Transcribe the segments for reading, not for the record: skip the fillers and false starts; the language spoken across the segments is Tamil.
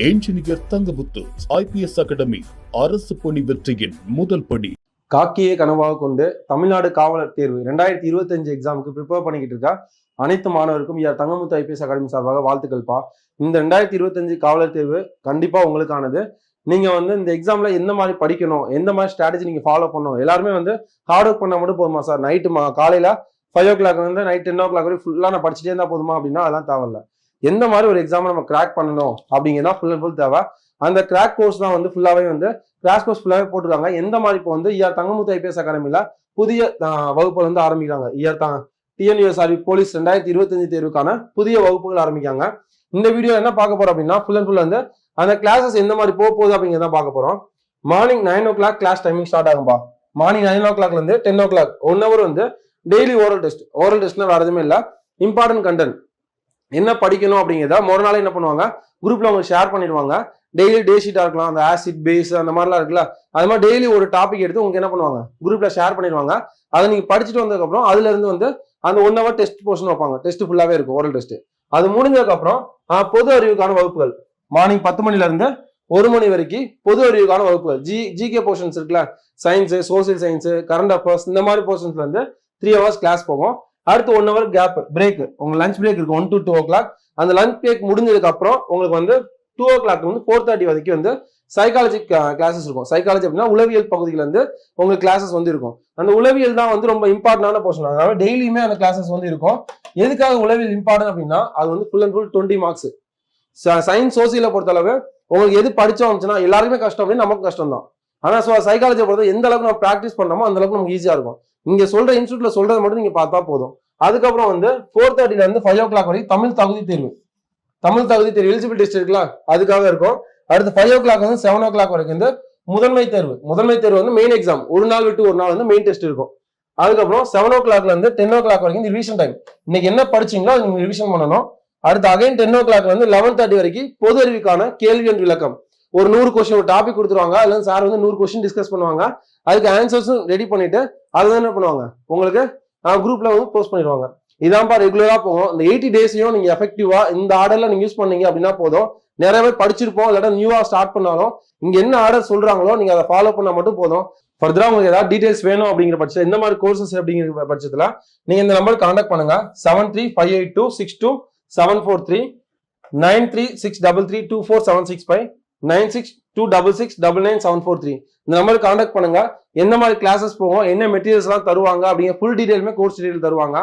என்ஜினியர் தங்கமுத்து IPS அகாடமி அரசு பணி வெற்றியின் முதல் படி. காக்கியை கனவாக கொண்டு தமிழ்நாடு காவலர் தேர்வு 2025 எக்ஸாமுக்கு ப்ரிப்பேர் பண்ணிக்கிட்டு இருக்கா அனைத்து மாணவருக்கும் தங்கமுத்து IPS அகாடமி சார்பாக வாழ்த்துக்கள்ப்பா. இந்த 2025 காவலர் தேர்வு கண்டிப்பா உங்களுக்கானது. நீங்க இந்த எக்ஸாம்ல எந்த மாதிரி படிக்கணும், எந்த மாதிரி ஸ்ட்ராட்டஜி நீங்க ஃபாலோ பண்ணணும், எல்லாருமே ஹார்ட் ஒர்க் பண்ணா மட்டும் போதுமா சார், நைட்டு காலையில 5 o'clock நைட் 10 o'clock வரை ஃபுல்லா நான் படிச்சுட்டே இருந்தா போதுமா அப்படின்னா அதெல்லாம் தேவையில்ல. எந்த மாதிரி ஒரு எக்ஸாம் நம்ம கிராக் பண்ணணும் அப்படிங்கிறதா ஃபுல் அண்ட் ஃபுல் தேவை. அந்த கிராக் கோர்ஸ் தான் ஃபுல்லாவே கிராஷ் கோர்ஸ் ஃபுல்லாவே போட்டுருக்காங்க. எந்த மாதிரி இப்போ தங்கமுத்து IPS அகாடமியில புதிய வகுப்புகள் ஆரம்பிக்கிறாங்க. TNUSRB போலீஸ் 2025 தேர்வுக்கான புதிய வகுப்புகள் ஆரம்பிக்காங்க. இந்த வீடியோ என்ன பார்க்க போறோம் அப்படின்னா ஃபுல் அண்ட் ஃபுல் அந்த கிளாஸஸ் எந்த மாதிரி போகுது அப்படிங்கிறத பார்க்க போறோம். Morning 9 o'clock class timing start ஆகும்பா. Morning 9 o'clock 10 o'clock 1 hour daily oral test. Oral டெஸ்ட்னா வேற எதுவுமே இல்லை, இம்பார்ட்டன்ட் கண்டென்ட் என்ன படிக்கணும் அப்படிங்கிறத மொதல் நாளே என்ன பண்ணுவாங்க, குரூப்ல அவங்க ஷேர் பண்ணிடுவாங்க. டெய்லி டே ஷீட்டா இருக்கலாம், அந்த ஆசிட் பேஸ் அந்த மாதிரிலாம் இருக்குல்ல, அது மாதிரி டெய்லி ஒரு டாபிக் எடுத்து உங்களுக்கு என்ன பண்ணுவாங்க, குரூப்ல ஷேர் பண்ணிடுவாங்க. அதை நீங்க படிச்சுட்டு வந்ததுக்கப்புறம் அதுல இருந்து அந்த 1 hour டெஸ்ட் போர்ஷன் வைப்பாங்க. டெஸ்ட் ஃபுல்லாவே இருக்கும் ஓரல் டெஸ்ட். அது முடிஞ்சதுக்கு அப்புறம் பொது அறிவுக்கான வகுப்புகள் மார்னிங் 10 மணில இருந்து 1 மணி வரைக்கும் பொது அறிவுக்கான வகுப்புகள். ஜிகே போர்ஷன்ஸ் இருக்குல்ல, science, social science, current affairs, இந்த மாதிரி போர்ஷன்ஸ்ல 3 hours கிளாஸ் போகும். அடுத்து 1 hour கேப் பிரேக், உங்க லஞ்ச் பிரேக் இருக்கு 1 to 2 o'clock. அந்த லஞ்ச் பிரேக் முடிஞ்சதுக்கு அப்புறம் உங்களுக்கு 2 o'clock 4:30 வரைக்கும் சைக்காலஜி கிளாஸஸ் இருக்கும். சைக்காலஜி அப்படின்னா உளவியல் பகுதியில உங்களுக்கு கிளாஸஸ் இருக்கும். அந்த உளவியல் தான் ரொம்ப இம்பார்ட்டன்டான போர்ஷன். அதனால டெய்லியுமே அந்த கிளாஸஸ் இருக்கும். எதுக்காக உளவியல் இம்பார்ட்டன் அப்படின்னா அது full and full 20 marks. Science சோசியலை பொறுத்தளவு உங்களுக்கு எது படிச்சோம் அப்படின்னா எல்லாருக்குமே கஷ்டம் அப்படின்னு நமக்கு கஷ்டம் தான். ஆனா சைக்காலஜியை பொறுத்த எந்த அளவுக்கு நம்ம ப்ராக்டிஸ் பண்ணோமோ அந்த அளவுக்கு நமக்கு ஈஸியா இருக்கும். இங்க சொல்ற இன்ஸ்டியூட்ல சொல்றதை மட்டும் நீங்க பார்த்தா போதும். அதுக்கப்புறம் 4:30 இருந்து 5 o'clock வரைக்கும் தமிழ் தகுதி தேர்வு. தமிழ் தகுதி தேர்வு எலிஜிபிலிட்டி டெஸ்ட் இருக்குல்ல, அதுக்காக இருக்கும். அடுத்து 5 o'clock 7 o'clock வரைக்கும் முதன்மை தேர்வு. முதன்மை தேர்வு மெயின் எக்ஸாம், ஒரு நாள் விட்டு ஒரு நாள் மெயின் டெஸ்ட் இருக்கும். அதுக்கப்புறம் 7 o'clock 10 o'clock வரைக்கும் ரிவிஷன் டைம். இன்னைக்கு என்ன படிச்சீங்களோ அது நீங்க ரிவிஷன் பண்ணணும். அடுத்து அகைன் 10 o'clock 11:30 வரைக்கும் பொது அறிவுக்கான கேள்வி என்ற விளக்கம். ஒரு 100 கொஸ்டின் ஒரு டாபிக் கொடுத்துருவாங்க. அதுல சார் 100 கொஸ்டின் டிஸ்கஸ் பண்ணுவாங்க. அதுக்கு ஆன்சர்ஸும் ரெடி பண்ணிட்டு அதுதான் என்ன பண்ணுவாங்க, உங்களுக்கு குரூப்ல போஸ்ட் பண்ணிடுவாங்க. இதான்ப்பா ரெகுலரா போகும். இந்த 80 days நீங்க எஃபெக்டிவா இந்த ஆர்டர்ல நீங்க யூஸ் பண்ணீங்க அப்படின்னா போதும். நிறைய பேர் படிச்சிருப்போம், இல்லாட்டா நியூவா ஸ்டார்ட் பண்ணாலும் இங்க என்ன ஆர்டர் சொல்றாங்களோ நீங்க அதை ஃபாலோ பண்ணா மட்டும் போதும். ஃபர்தரா உங்களுக்கு ஏதாவது டீடைல்ஸ் வேணும் அப்படிங்கிற பட்சத்தில், இந்த மாதிரி கோர்சஸ் அப்படிங்கிற பட்சத்துல நீங்க இந்த நம்பருக்கு கான்டாக்ட் பண்ணுங்க. 7358262743 9363324765 9626699743 இந்த நம்பருக்கு கான்டாக்ட் பண்ணுங்க. எந்த மாதிரி கிளாஸஸ் போகும், என்ன மெட்டீரியல்ஸ் எல்லாம் தருவாங்க அப்படிங்கிற ஃபுல் டீடைலுமே கோர்ஸ் டீடைல் தருவாங்க.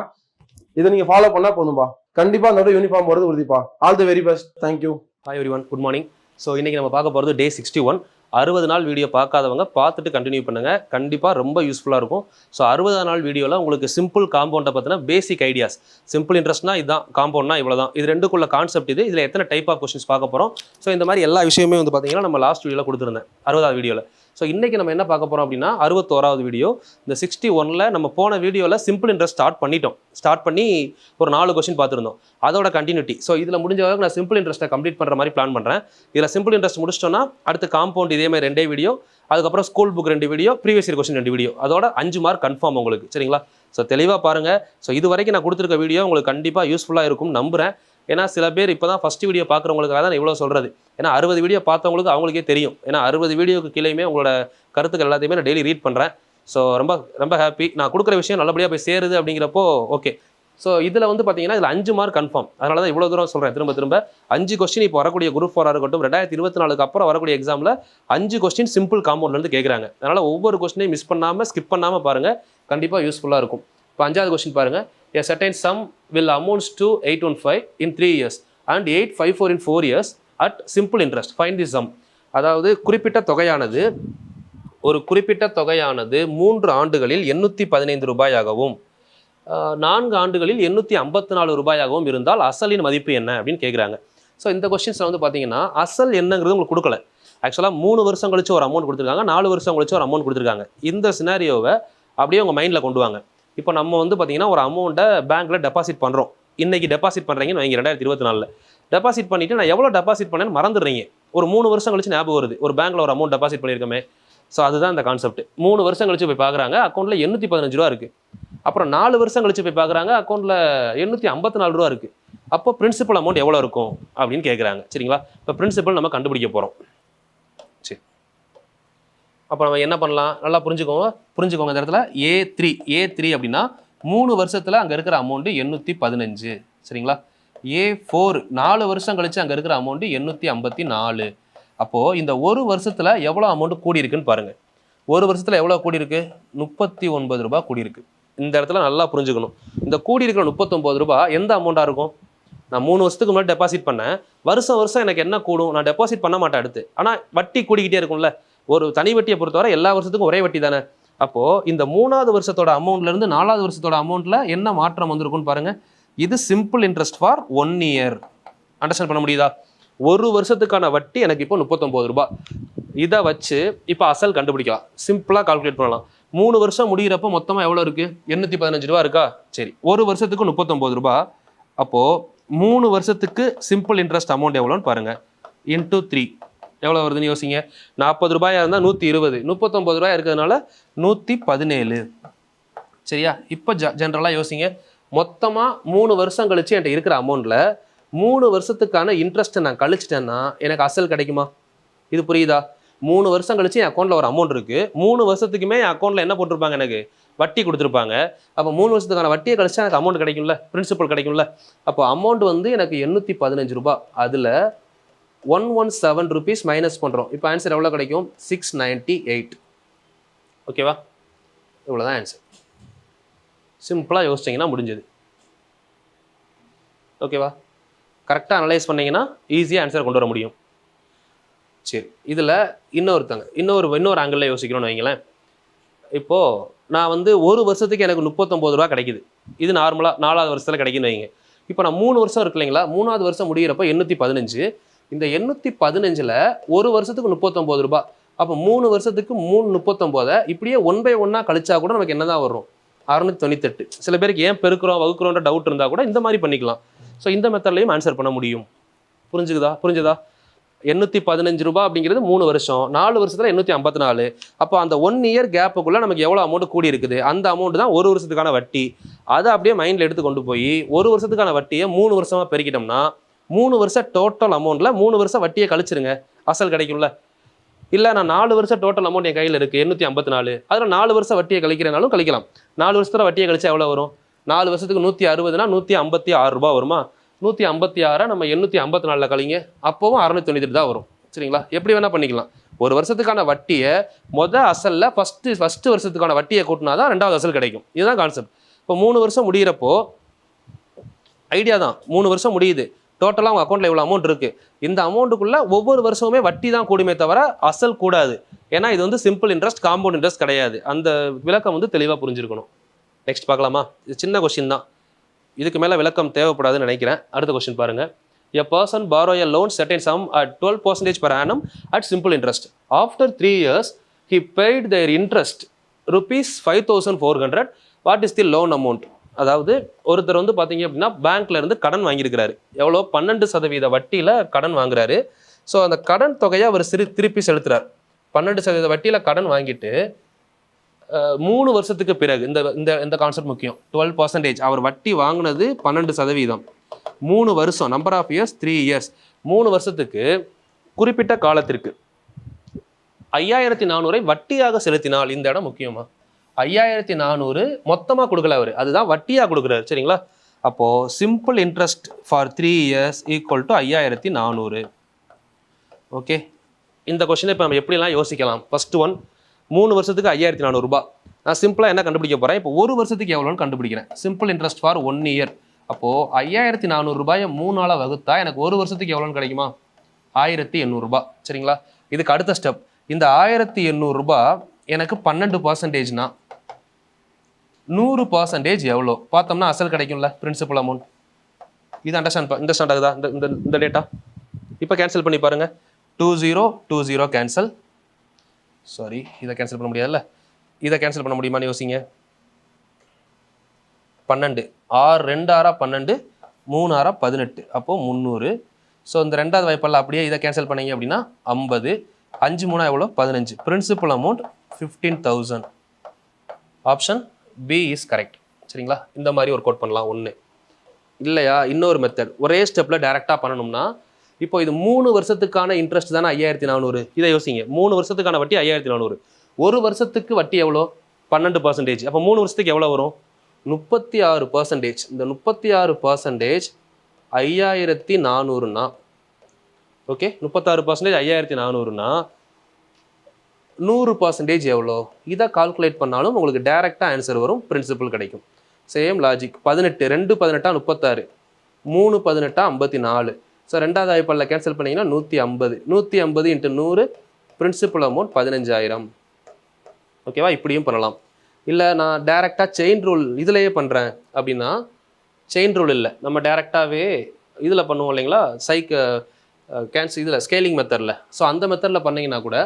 இதை நீங்க ஃபாலோ பண்ணா போதும்பா. கண்டிப்பா அதோட யூனிஃபார்ம் போறது உறுதிப்பா. All the very best. Thank you. Hi everyone, good morning. So இன்றைக்கி நம்ம பார்க்க போகிறது டே 61. 60 நாள் வீடியோ பார்க்காதவங்க பார்த்துட்டு கண்டினியூ பண்ணுங்கள், கண்டிப்பாக ரொம்ப யூஸ்ஃபுல்லாக இருக்கும். ஸோ 60 நாள் வீடியோவில் உங்களுக்கு சிம்பிள் காம்பவுண்டை பற்றின பேசிக் ஐடியாஸ், சிம்பிள் இன்ட்ரெஸ்ட்னா இதுதான், காம்பவுண்ட்னா இவ்வளோ தான், இது ரெண்டுக்குள்ள கான்செப்ட் இது. இதில் எத்தனை டைப் ஆஃப் கொஸ்டின்ஸ் பார்க்க போகிறோம். ஸோ இந்த மாதிரி எல்லா விஷயமே பார்த்தீங்கன்னா நம்ம லாஸ்ட் வீடியோவில் கொடுத்துருந்தேன் 60வது வீடியோவில். ஸோ இன்றைக்கி நம்ம என்ன பார்க்க போகிறோம் அப்படின்னா 61வது வீடியோ. இந்த 61ல் நம்ம போன வீடியோவில் சிம்பிள் இன்ட்ரெஸ்ட் ஸ்டார்ட் பண்ணி ஒரு 4 கொஸ்டின் பார்த்துருந்தோம், அதோட கண்டினியூட்டி. ஸோ இதில் முடிஞ்ச வரைக்கும் நான் சிம்பிள் இன்ட்ரெஸ்ட்டை கம்ப்ளீட் பண்ணுற மாதிரி பிளான் பண்ணுறேன். இதில் சிம்பிள் இன்ட்ரெஸ்ட் முடிச்சிட்டோன்னா அடுத்து காம்பவுண்ட் இதே மாதிரி 2 வீடியோ, அதுக்கப்புறம் school book 2 video, previous year question 2 video, அதோட 5 மார்க் கன்ஃபார்ம் உங்களுக்கு. சரிங்களா? ஸோ தெளிவாக பாருங்கள். ஸோ இது வரைக்கும் நான் கொடுத்துருக்க வீடியோ உங்களுக்கு கண்டிப்பாக யூஸ்ஃபுல்லாக இருக்கும் நம்புகிறேன். ஏன்னா சில பேர் இப்போ தான் ஃபஸ்ட் வீடியோ பார்க்குறவங்களுக்காக தான் இவ்வளோ சொல்கிறது. ஏன்னா 60 வீடியோ பார்த்தவங்களுக்கு அவங்களுக்கே தெரியும். ஏன்னா 60 வீடியோக்கு கீழேயுமே உங்களோட கருத்துக்கள் எல்லாத்தையுமே நான் டெய்லி ரீட் பண்ணுறேன். ஸோ ரொம்ப ரொம்ப ஹாப்பி. நான் கொடுக்குற விஷயம் நல்லபடியாக போய் சேருது அப்படிங்கிறப்போ ஓகே. ஸோ இதில் பார்த்தீங்கன்னா இதில் 5 மார்க் கன்ஃபார்ம். அதனால தான் இவ்வளோ தூரம் சொல்கிறேன். திரும்ப 5 கொஸ்டின் இப்போ வரக்கூடிய குரூப் 4 இருக்கட்டும், 2024க்கு அப்புறம் வரக்கூடிய எக்ஸாமில் 5 கொஸ்டின் சிம்பிள் காம்பவுண்ட்லேருந்து கேட்குறாங்க. அதனால் ஒவ்வொரு கொஸ்டினையும் மிஸ் பண்ணாமல் ஸ்கிப் பண்ணாமல் பாருங்கள், கண்டிப்பாக யூஸ்ஃபுல்லாக இருக்கும். இப்போ 5வது கொஸ்டின் பாருங்கள். A certain sum will amounts to 815 in 3 years and 854 in 4 years at simple interest. Find the sum. அதாவது குறிப்பிட்ட தொகையானது 3 ஆண்டுகளில் 815 ரூபாயாகவும் 4 ஆண்டுகளில் 854 ரூபாயாகவும் இருந்தால் அசலின் மதிப்பு என்ன அப்படின்னு கேட்குறாங்க. ஸோ இந்த கொஸ்டின்ஸில் பார்த்தீங்கன்னா அசல் என்னங்கிறது உங்களுக்கு கொடுக்கல. ஆக்சுவலாக 3 வருஷம் கழிச்சு ஒரு அமௌண்ட் கொடுத்துருக்காங்க, 4 வருஷம் கழிச்சு ஒரு அமௌண்ட் கொடுத்துருக்காங்க. இந்த சினாரியோவை அப்படியே உங்கள் மைண்டில் கொண்டு வாங்க. இப்போ நம்ம பார்த்தீங்கன்னா ஒரு அமௌண்ட்டை பேங்க்கில் டெபாசிட் பண்ணுறோம். இன்றைக்கி டெபாசிட் பண்ணுறீங்கன்னு வைங்க, 2024 டெபாசிட் பண்ணிவிட்டு நான் எவ்வளோ டெபாசிட் பண்ணேன்னு மறந்துடுறீங்க. ஒரு 3 வருஷம் கழிச்சு ஞாபகம் வருது, ஒரு பேங்க்கில் ஒரு அமௌண்ட் டெபாசிட் பண்ணியிருக்கோமே, ஸோ அதுதான் இந்த கான்செப்ட். 3 வருஷம் கழிச்சு போய் பார்க்குறாங்க, அக்கௌண்ட்டில் 815 ரூபா இருக்குது. அப்புறம் 4 வருஷம் கழிச்சு போய் பார்க்குறாங்க, அக்கௌண்ட்டில் 854 ரூபா இருக்குது. அப்போ பிரின்சிபல் அமௌண்ட் எவ்வளோ இருக்கும் அப்படின்னு கேட்குறாங்க. சரிங்களா? இப்போ பிரின்சிபல் நம்ம கண்டுபிடிக்க போகிறோம். சரி, அப்போ நம்ம என்ன பண்ணலாம், நல்லா புரிஞ்சுக்கோங்க இந்த இடத்துல. A3 அப்படின்னா 3 வருஷத்தில் அங்கே இருக்கிற அமௌண்ட்டு 815. சரிங்களா? A4 4 வருஷம் கழிச்சு அங்கே இருக்கிற அமௌண்ட்டு 854. அப்போது இந்த ஒரு வருஷத்தில் எவ்வளோ அமௌண்ட்டு கூடி இருக்குன்னு பாருங்கள். ஒரு வருஷத்தில் எவ்வளோ கூடி இருக்கு? 39 ரூபாய் கூடி இருக்கு. இந்த இடத்துல நல்லா புரிஞ்சுக்கணும். இந்த கூடி இருக்கிற 39 ரூபாய் எந்த அமௌண்ட்டாக இருக்கும்? நான் 3 வருஷத்துக்கு முன்னாடி டெபாசிட் பண்ணேன். வருஷம் எனக்கு என்ன கூடும்? நான் டெபாசிட் பண்ண மாட்டேன் அடுத்து. ஆனால் வட்டி கூடிக்கிட்டே இருக்கும்ல. ஒரு தனி வட்டியை பொறுத்தவரை எல்லா வருஷத்துக்கும் ஒரே வட்டி தானே. அப்போது இந்த 3வது வருஷத்தோட அமௌண்ட்லேருந்து 4வது வருஷத்தோட அமௌண்ட்டில் என்ன மாற்றம் வந்திருக்குன்னு பாருங்கள். இது simple interest for 1 year. Understand பண்ண முடியுதா? ஒரு வருஷத்துக்கான வட்டி எனக்கு இப்போ 39 ரூபாய். இதை வச்சு இப்போ அசல் கண்டுபிடிக்கலாம். சிம்பிளாக கால்குலேட் பண்ணலாம். 3 வருஷம் முடிகிறப்போ மொத்தமாக எவ்வளோ இருக்குது? 815 ரூபா இருக்கா? சரி, ஒரு வருஷத்துக்கு 39 ரூபாய். அப்போது 3 வருஷத்துக்கு சிம்பிள் இன்ட்ரெஸ்ட் அமௌண்ட் எவ்வளோன்னு பாருங்கள். இன்டூ 3 எவ்வளோ வருதுன்னு யோசிங்க. 40 ரூபாயாக இருந்தால் 120, 39 ரூபாய் இருக்கிறதுனால 117. சரியா? இப்போ ஜென்ரலாக யோசிங்க. மொத்தமாக 3 வருஷம் கழிச்சு என்கிட்ட இருக்கிற அமௌண்ட்டில் 3 வருஷத்துக்கான இன்ட்ரெஸ்ட்டை நான் கழிச்சிட்டேன்னா எனக்கு அசல் கிடைக்குமா? இது புரியுதா? 3 வருஷம் கழிச்சு என் அக்கௌண்ட்டில் ஒரு அமௌண்ட் இருக்குது. 3 வருஷத்துக்குமே என் அக்கௌண்ட்டில் என்ன போட்டிருப்பாங்க? எனக்கு வட்டி கொடுத்துருப்பாங்க. அப்போ 3 வருஷத்துக்கான வட்டியை கழிச்சா எனக்கு அமௌண்ட் கிடைக்கும்ல, பிரின்சிபல் கிடைக்கும்ல. அப்போ அமௌண்ட் வந்து எனக்கு 815 ரூபாய். அதில் 117 rupees மைனஸ் பண்ணுறோம். இப்போ ஆன்சர் எவ்வளோ கிடைக்கும்? 698. ஓகேவா? இவ்வளோதான் ஆன்சர். சிம்பிளாக யோசிச்சிங்கன்னா முடிஞ்சது. ஓகேவா? கரெக்டாக அனலைஸ் பண்ணிங்கன்னா ஈஸியாக ஆன்சர் கொண்டு வர முடியும். சரி, இதில் இன்னொரு ஆங்கிளில் யோசிக்கணும்னு வைங்களேன். இப்போது நான் வந்து ஒரு வருஷத்துக்கு எனக்கு 39 ரூபா கிடைக்குது. இது நார்மலாக 4வது வருஷத்தில் கிடைக்குன்னு வைங்க. இப்போ நான் 3 வருஷம் இருக்கு இல்லைங்களா? 3வது வருஷம் முடிகிறப்போ 815. இந்த 815ல் ஒரு வருஷத்துக்கு 39 ரூபாய். அப்போ 3 வருஷத்துக்கு 339 இப்படியே 1 by 1 கழிச்சா கூட நமக்கு என்ன தான் வரும்? 698. சில பேருக்கு ஏன் பெருக்கிறோம் வகுக்கிறோன்ற டவுட் இருந்தால் கூட இந்த மாதிரி பண்ணிக்கலாம். ஸோ இந்த மெத்தட்லையும் ஆன்சர் பண்ண முடியும். புரிஞ்சுதா? 815 ரூபாய் அப்படிங்கிறது 3 வருஷம், 4 வருஷத்தில் 854. அப்போ அந்த 1 இயர் கேப்புக்குள்ளே நமக்கு எவ்வளோ அமௌண்ட் கூடி இருக்குது, அந்த அமௌண்ட் தான் ஒரு வருஷத்துக்கான வட்டி. அதை அப்படியே மைண்டில் எடுத்து கொண்டு போய் ஒரு வருஷத்துக்கான வட்டியை 3 வருஷமாக பெருக்கிட்டோம்னா 3 வருஷம் டோட்டல் அமௌண்ட்டில் 3 வருஷம் வட்டியை கழிச்சிருங்க, அசல் கிடைக்கும்ல. இல்லை நான் 4 வருஷம் டோட்டல் அமௌண்ட் என் கையில் இருக்குது 854, அதில் 4 வருஷம் வட்டியை கழிக்கிறனாலும் கழிக்கலாம். 4 வருஷத்தில் வட்டியை கழிச்சா எவ்வளோ வரும்? 4 வருஷத்துக்கு 160னா 156 ரூபா வருமா? 156 நம்ம 854 கழிங்க, அப்போவும் 698 தான் வரும். சரிங்களா? எப்படி வேணால் பண்ணிக்கலாம். ஒரு வருஷத்துக்கான வட்டியை அசலில் ஃபஸ்ட்டு வருஷத்துக்கான வட்டியை கூட்டினா தான் 2வது அசல் கிடைக்கும். இதுதான் கான்செப்ட். இப்போ 3 வருஷம் முடிகிறப்போ ஐடியா தான். 3 வருஷம் முடியுது, டோட்டலாக உங்கள் அக்கௌண்ட்டில் இவ்வளோ அமௌண்ட் இருக்குது. இந்த அமௌண்ட்டுக்குள்ளே ஒவ்வொரு வருஷமுமே வட்டி தான் கூடுமே தவிர அசல் கூடாது. ஏன்னா இது வந்து சிம்பிள் இன்ட்ரெஸ்ட், காம்பவுண்ட் இன்ட்ரெஸ்ட் கிடையாது. அந்த விளக்கம் வந்து தெளிவாக புரிஞ்சிருக்கணும். நெக்ஸ்ட் பார்க்கலாமா? இது சின்ன கொஸ்டின் தான், இதுக்கு மேலே விளக்கம் தேவைப்படாதுன்னு நினைக்கிறேன். அடுத்த கொஸ்டின் பாருங்கள். A person borrow a loan certain sum at 12% per annum at simple interest. After 3 years, he paid their interest rupees 5,400. What is the loan amount? அதாவது ஒருத்தர் வந்து பார்த்தீங்க அப்படின்னா பேங்க்ல இருந்து கடன் வாங்கியிருக்கிறாரு. எவ்வளோ? 12% வட்டியில் கடன் வாங்குறாரு. ஸோ அந்த கடன் தொகையை அவர் திருப்பி செலுத்துறார். 12% வட்டியில் கடன் வாங்கிட்டு 3 வருஷத்துக்கு பிறகு இந்த கான்செப்ட் முக்கியம். 12% அவர் வட்டி வாங்கினது 12%. 3 வருஷம், நம்பர் ஆஃப் இயர்ஸ் 3 இயர்ஸ். 3 வருஷத்துக்கு குறிப்பிட்ட காலத்திற்கு 5,400 வட்டியாக செலுத்தினால், இந்த இடம் முக்கியமா, 5,400 மொத்தமாக கொடுக்கல அவர், அதுதான் வட்டியாக கொடுக்குறாரு. சரிங்களா? அப்போது simple interest for 3 years equal to 5,400. Okay, இந்த கொஸ்டினை இப்போ நம்ம எப்படிலாம் யோசிக்கலாம். ஃபர்ஸ்ட் ஒன், 3 வருஷத்துக்கு 5,400 ரூபாய். நான் சிம்பிளாக என்ன கண்டுபிடிக்க போகிறேன்? இப்போ ஒரு வருஷத்துக்கு எவ்வளோன்னு கண்டுபிடிக்கிறேன். Simple interest for 1 year. அப்போது 5,400 ரூபாயை 3 வகுத்தா எனக்கு ஒரு வருஷத்துக்கு எவ்வளோன்னு கிடைக்குமா? 1,800 ரூபாய். சரிங்களா? இதுக்கு அடுத்த ஸ்டெப், இந்த 1,800 ரூபாய் எனக்கு 12%னா 100% எவ்வளோ பார்த்தோம்னா அசல் கிடைக்கும்ல, பிரின்சிபல் அமௌண்ட். இது அண்டர்ஸ்டாண்ட் ஆகுதா இந்த டேட்டா? இப்போ கேன்சல் பண்ணி பாருங்கள். 2020 கேன்சல். சாரி, இதை கேன்சல் பண்ண முடியாதுல்ல, இதை கேன்சல் பண்ண முடியுமான்னு யோசிங்க. 12 6 2 6 12 3 6 18, அப்போது 300. ஸோ இந்த 2வது வாய்ப்பெல்லாம் அப்படியே இதை கேன்சல் பண்ணீங்க அப்படின்னா 50. 5 3 எவ்வளோ 15. Principal amount 15,000. Option B is correct. சரிங்களா? இந்த மாதிரி ஒரு கோட் பண்ணலாம். ஒன்று இல்லையா, இன்னொரு மெத்தட் ஒரே ஸ்டெப்பில் டேரெக்டாக பண்ணணும்னா, இப்போ இது 3 வருஷத்துக்கான இன்ட்ரெஸ்ட் தானே 5400. இதை யோசிங்க, 3 வருஷத்துக்கான வட்டி 5400. ஒரு வருஷத்துக்கு வட்டி எவ்வளோ 12%. அப்போ 3 வருஷத்துக்கு எவ்வளோ வரும் 36%. இந்த 36% 5400னா ஓகே, 36% 5400னா 100% எவ்வளோ, இதை கால்குலேட் பண்ணாலும் உங்களுக்கு டேரெக்டாக ஆன்சர் வரும், பிரின்சிபல் கிடைக்கும். Same logic. 18 2 18 36, 3 18 54. ஸோ ரெண்டாவது வாய்ப்பாளில் கேன்சல் பண்ணிங்கன்னா 150. 150 × 100, பிரின்சிபல் அமௌண்ட் 15,000. ஓகேவா? இப்படியும் பண்ணலாம். இல்லை நான் டேரெக்டாக செயின் ரூல் இதிலேயே பண்ணுறேன் அப்படின்னா, செயின் ரூல் இல்லை, நம்ம டேரெக்டாகவே இதில் பண்ணுவோம் இல்லைங்களா, இதில் ஸ்கேலிங் மெத்தடில். ஸோ அந்த மெத்தடில் பண்ணிங்கன்னா கூட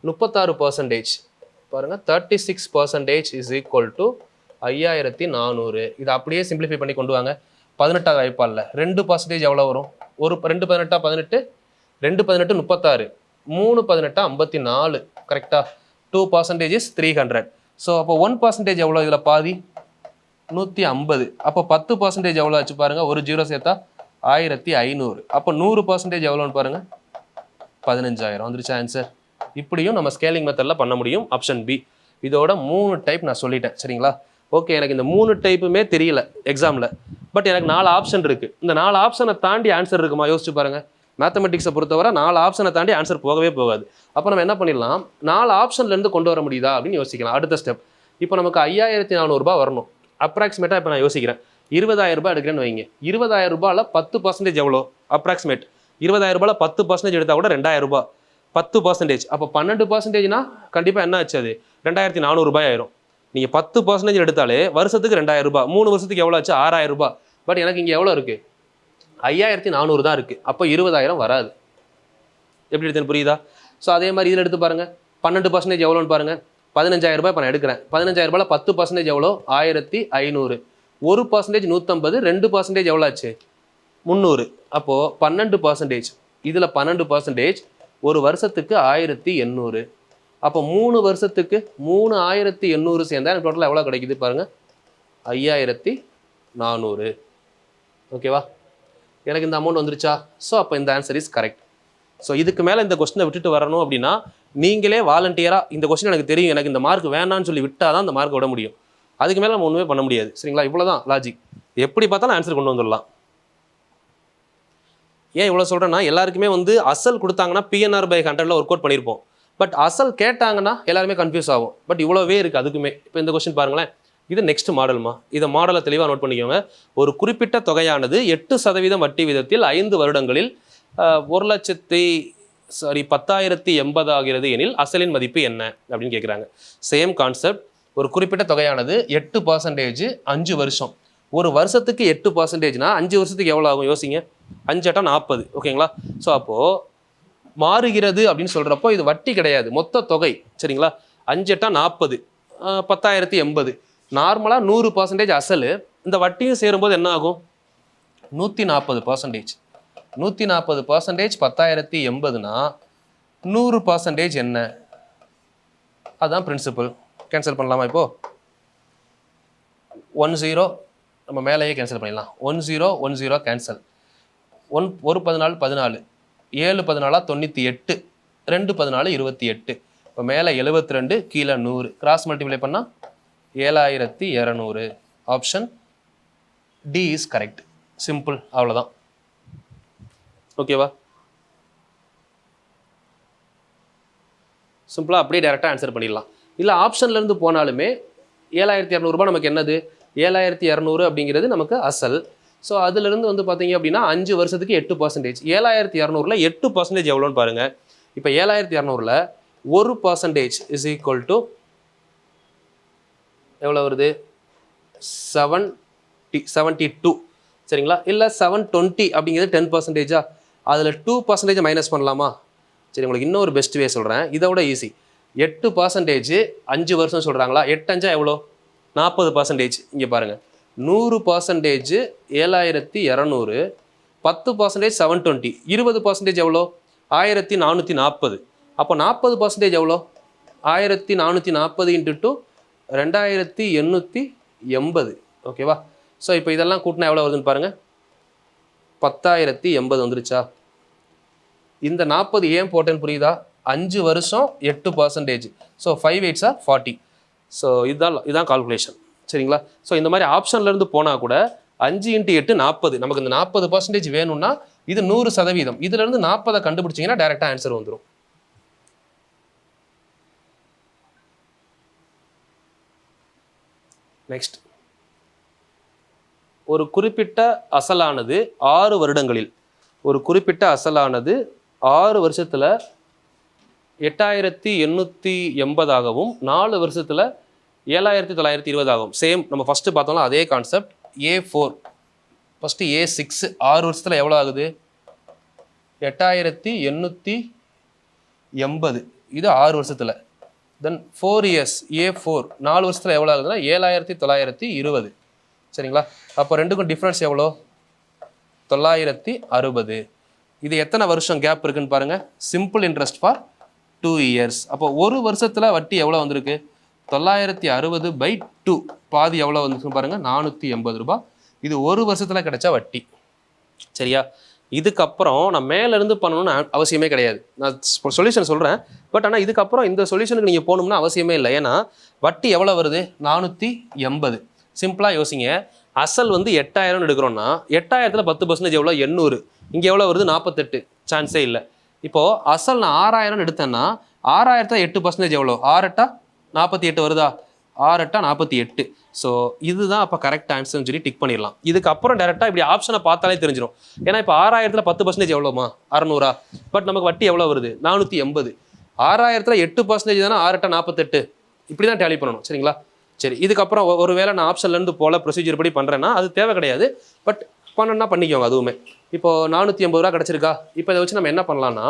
36% பாருங்கள், 36% இஸ் ஈக்குவல் டு 5400. இதை அப்படியே சிம்பிளிஃபை பண்ணி கொண்டு வாங்க. 18வது வாய்ப்பாளில் 2% எவ்வளோ வரும், 2 18 18, 2 18 36, 3 18 54. கரெக்டாக? 2% இஸ் 300. ஸோ அப்போ 1% எவ்வளோ, இதில் பாதி 150. அப்போ 10% எவ்வளோ ஆச்சு பாருங்கள், ஒரு 0 சேர்த்தா 1500. அப்போ 100% எவ்வளோன்னு பாருங்கள், 15,000 வந்துருச்சு ஆன்சர். இப்படியும் நம்ம ஸ்கேலிங் மெத்தடில் பண்ண முடியும். Option B. இதோட 3 டைப் நான் சொல்லிட்டேன். சரிங்களா? ஓகே, எனக்கு இந்த 3 டைப்புமே தெரியல எக்ஸாமில், பட் எனக்கு 4 ஆப்ஷன் இருக்குது. இந்த 4 ஆப்ஷனை தாண்டி ஆன்சர் இருக்குமா, யோசிச்சு பாருங்கள். மேத்தமெட்டிக்ஸை பொறுத்தவரை 4 ஆப்ஷனை தாண்டி ஆன்சர் போகவே போகாது. அப்போ நம்ம என்ன பண்ணிடலாம், 4 ஆப்ஷன்லேருந்து கொண்டு வர முடியுதா அப்படின்னு யோசிக்கலாம். அடுத்த ஸ்டெப், இப்போ நமக்கு 5400 ரூபாய் வரணும். அப்ராக்சிமேட்டாக இப்போ நான் யோசிக்கிறேன், 20,000 ரூபாய் எடுக்கிறேன்னு வைங்க. 20,000 ரூபாயில் 10% எவ்வளோ, அப்ராக்சிமேட் 20,000 ரூபாயில் 10% எடுத்தால் கூட 2,000 ரூபாய். 10%, அப்போ 12%னா கண்டிப்பாக என்ன ஆச்சு, அது 2,400 ரூபாய் ஆயிரும். நீங்கள் 10% எடுத்தாலே வருஷத்துக்கு 2,000 ரூபாய், 3 வருஷத்துக்கு எவ்வளோ ஆச்சு, 6,000 ரூபாய். பட் எனக்கு இங்கே எவ்வளோ இருக்குது, 5,400 தான் இருக்குது. அப்போ 20,000 வராது. எப்படி எடுத்துன்னு புரியுதா? ஸோ அதே மாதிரி இதில் எடுத்து பாருங்கள், 12% எவ்வளோன்னு பாருங்கள், 15,000 ரூபாய் இப்போ நான் எடுக்கிறேன். 15,000 ரூபாயில் 10% எவ்வளோ, 1,500. 1% 150, 2% எவ்வளோ ஆச்சு, 300. அப்போது 12%, இதில் 12% ஒரு வருஷத்துக்கு 1,800. அப்போ 3 வருஷத்துக்கு 3,800 சேர்ந்தா எனக்கு டோட்டலாக எவ்வளோ கிடைக்குது பாருங்கள், 5,400. ஓகேவா? எனக்கு இந்த அமௌண்ட் வந்துருச்சா? ஸோ அப்போ இந்த ஆன்சர் இஸ் கரெக்ட். ஸோ இதுக்கு மேலே இந்த கொஸ்டினை விட்டுட்டு வரணும் அப்படின்னா, நீங்களே வாலண்டியராக இந்த கொஸ்டின் எனக்கு தெரியும், எனக்கு இந்த மார்க் வேணான்னு சொல்லி விட்டால் தான் இந்த மார்க் விட முடியும். அதுக்கு மேலே நம்ம ஒன்றுமே பண்ண முடியாது. சரிங்களா? இவ்வளோ தான் லாஜிக். எப்படி பார்த்தாலும் ஆன்சர் கொண்டு வந்துடலாம். ஏன் இவ்வளோ சொல்கிறேன்னா, எல்லாருக்குமே அசல் கொடுத்தாங்கன்னா PNR/100 ஒர்க் அவுட் பண்ணியிருப்போம். பட் அசல் கேட்டாங்கன்னா எல்லாருமே கன்ஃபியூஸ் ஆகும். பட் இவ்வளோவே இருக்குது அதுக்குமே. இப்போ இந்த கொஸ்டின் பாருங்களேன், இது நெக்ஸ்ட் மாடல்மா. இதை மாடலை தெளிவாக நோட் பண்ணிக்கோங்க. ஒரு குறிப்பிட்ட தொகையானது 8% வட்டி விதத்தில் 5 வருடங்களில் 10,080 ஆகிறது எனில் அசலின் மதிப்பு என்ன அப்படின்னு கேட்குறாங்க. Same concept. ஒரு குறிப்பிட்ட தொகையானது 8% 5 வருஷம். ஒரு வருஷத்துக்கு 8%னா 5 வருஷத்துக்கு எவ்வளோ ஆகும் யோசிங்க. 5 8 40. ஓகேங்களா? ஸோ அப்போது மாறுகிறது அப்படின்னு சொல்கிறப்போ இது வட்டி கிடையாது, மொத்த தொகை. சரிங்களா? 5 8 40, 10,080. நார்மலாக 100% அசல். இந்த வட்டியும் சேரும்போது என்ன ஆகும், 140%. 140% 10,080னா 100% என்ன, அதுதான் பிரின்சிபல். கேன்சல் பண்ணலாமா? இப்போது 10 நம்ம மேலேயே கேன்சல் பண்ணிடலாம். 10 10 கேன்சல். 1 14 14, 7 14 98, 2 14 28. இப்போ மேலே 72, கீழே 100. கிராஸ் மல்டிப்ளை பண்ணால் 7,200. Option D is correct. Simple, அவ்வளோதான். ஓகேவா? சிம்பிளாக அப்படியே டேரெக்டாக ஆன்சர் பண்ணிடலாம். இல்லை ஆப்ஷன்லேருந்து போனாலுமே 7,200 ரூபாய் நமக்கு என்னது, 7,200 அப்படிங்கிறது நமக்கு அசல். ஸோ அதுலேருந்து பார்த்தீங்க அப்படின்னா 5 வருஷத்துக்கு 8%. 7,200ல் 8% எவ்வளோன்னு பாருங்கள். இப்போ 7,200ல் 1% இஸ் ஈக்குவல் டு எவ்வளோ வருது, 72. சரிங்களா? இல்லை 720 அப்படிங்கிறது 10%. அதில் 2% மைனஸ் பண்ணலாமா? சரி, உங்களுக்கு இன்னொரு பெஸ்ட் வே சொல்கிறேன், இதை விட ஈஸி. 8% 5 வருஷம் சொல்கிறாங்களா, 8 5 எவ்வளோ, 40%. இங்கே பாருங்கள், 100% 7,200, 10% 720, 20% எவ்வளோ, 1,440. அப்போ 40% எவ்வளோ? 1440 இன்ட்டு 2 2880. ஓகேவா? ஸோ இப்போ இதெல்லாம் கூட்டினா எவ்வளோ வருதுன்னு பாருங்கள். 10,080 வந்துருச்சா? இந்த 40 ஏன் போட்டேன்னு புரியுதா? 5 வருஷம் 8%. So 5 8s are 40. ஸோ இதுதான் கால்குலேஷன். சரிங்களா? ஸோ இந்த மாதிரி ஆப்ஷன்லேருந்து போனால் கூட 5 × 8 40. நமக்கு இந்த 40% வேணும்னா இது 100%. இதுலேருந்து 40 கண்டுபிடிச்சிங்கன்னா டைரெக்டாக ஆன்சர் வந்துடும். நெக்ஸ்ட், ஒரு குறிப்பிட்ட அசலானது 6 வருடங்களில், ஒரு குறிப்பிட்ட அசலானது 6 வருஷத்தில் 8,880 ஆகவும் 4 வருஷத்தில் 7,920 ஆகும். சேம் நம்ம ஃபஸ்ட்டு பார்த்தோம்னா அதே கான்செப்ட். A4 ஃபஸ்ட்டு A6 6 வருஷத்தில் எவ்வளோ ஆகுது? 8,880. இது 6 வருஷத்தில். தென் 4 years A4 4 வருஷத்தில் எவ்வளோ ஆகுதுன்னா 7,920. சரிங்களா? அப்போ ரெண்டுக்கும் டிஃப்ரென்ஸ் எவ்வளோ? 960. இது எத்தனை வருஷம் கேப் இருக்குன்னு பாருங்கள். Simple interest for 2 years. அப்போ ஒரு வருஷத்தில் வட்டி எவ்வளோ வந்திருக்கு? 960/2. பாதி எவ்வளோ வந்துருக்குன்னு பாருங்கள், 480 ரூபாய். இது ஒரு வருஷத்தில் கிடைச்ச வட்டி. சரியா? இதுக்கப்புறம் நான் மேலேருந்து பண்ணணும்னு அவசியமே கிடையாது. நான் சொல்யூஷன் சொல்கிறேன். பட் ஆனால் இதுக்கப்புறம் இந்த சொல்யூஷனுக்கு நீங்கள் போகணும்னா அவசியமே இல்லை. ஏன்னா வட்டி எவ்வளோ வருது? 480. சிம்பிளாக யோசிங்க. அசல் வந்து 8,000 எடுக்கிறோன்னா 8,000ல் 10% எவ்வளோ? 800. இங்கே எவ்வளோ வருது? 48. சான்ஸே இல்லை. இப்போது அசல் நான் 6,000 எடுத்தேன்னா 6,000ல் 8% எவ்வளோ? 6 8 48 வருதா? 6 8 48. ஸோ இதுதான் அப்போ கரெக்ட் ஆன்சர்னு சொல்லி டிக் பண்ணிடலாம். இதுக்கப்புறம் டேரெக்டாக இப்படி ஆப்ஷனை பார்த்தாலே தெரிஞ்சிடும். ஏன்னா இப்போ 6,000ல் 10% எவ்வளோமா? 600. பட் நமக்கு வட்டி எவ்வளோ வருது? 480. 6,000ல் 8% தானே 6 8 48. இப்படி தான் டேலி பண்ணணும். சரிங்களா? சரி, இதுக்கப்புறம் ஒரு வேளை நான் ஆப்ஷன்லேருந்து போல ப்ரொசீஜர் படி பண்ணுறேன்னா அது தேவை கிடையாது. பட் பண்ணணும்னா பண்ணிக்கோங்க. அதுவுமே இப்போது 480 ரூபா கிடச்சிருக்கா? இப்போ இதை வச்சு நம்ம என்ன பண்ணலான்னா,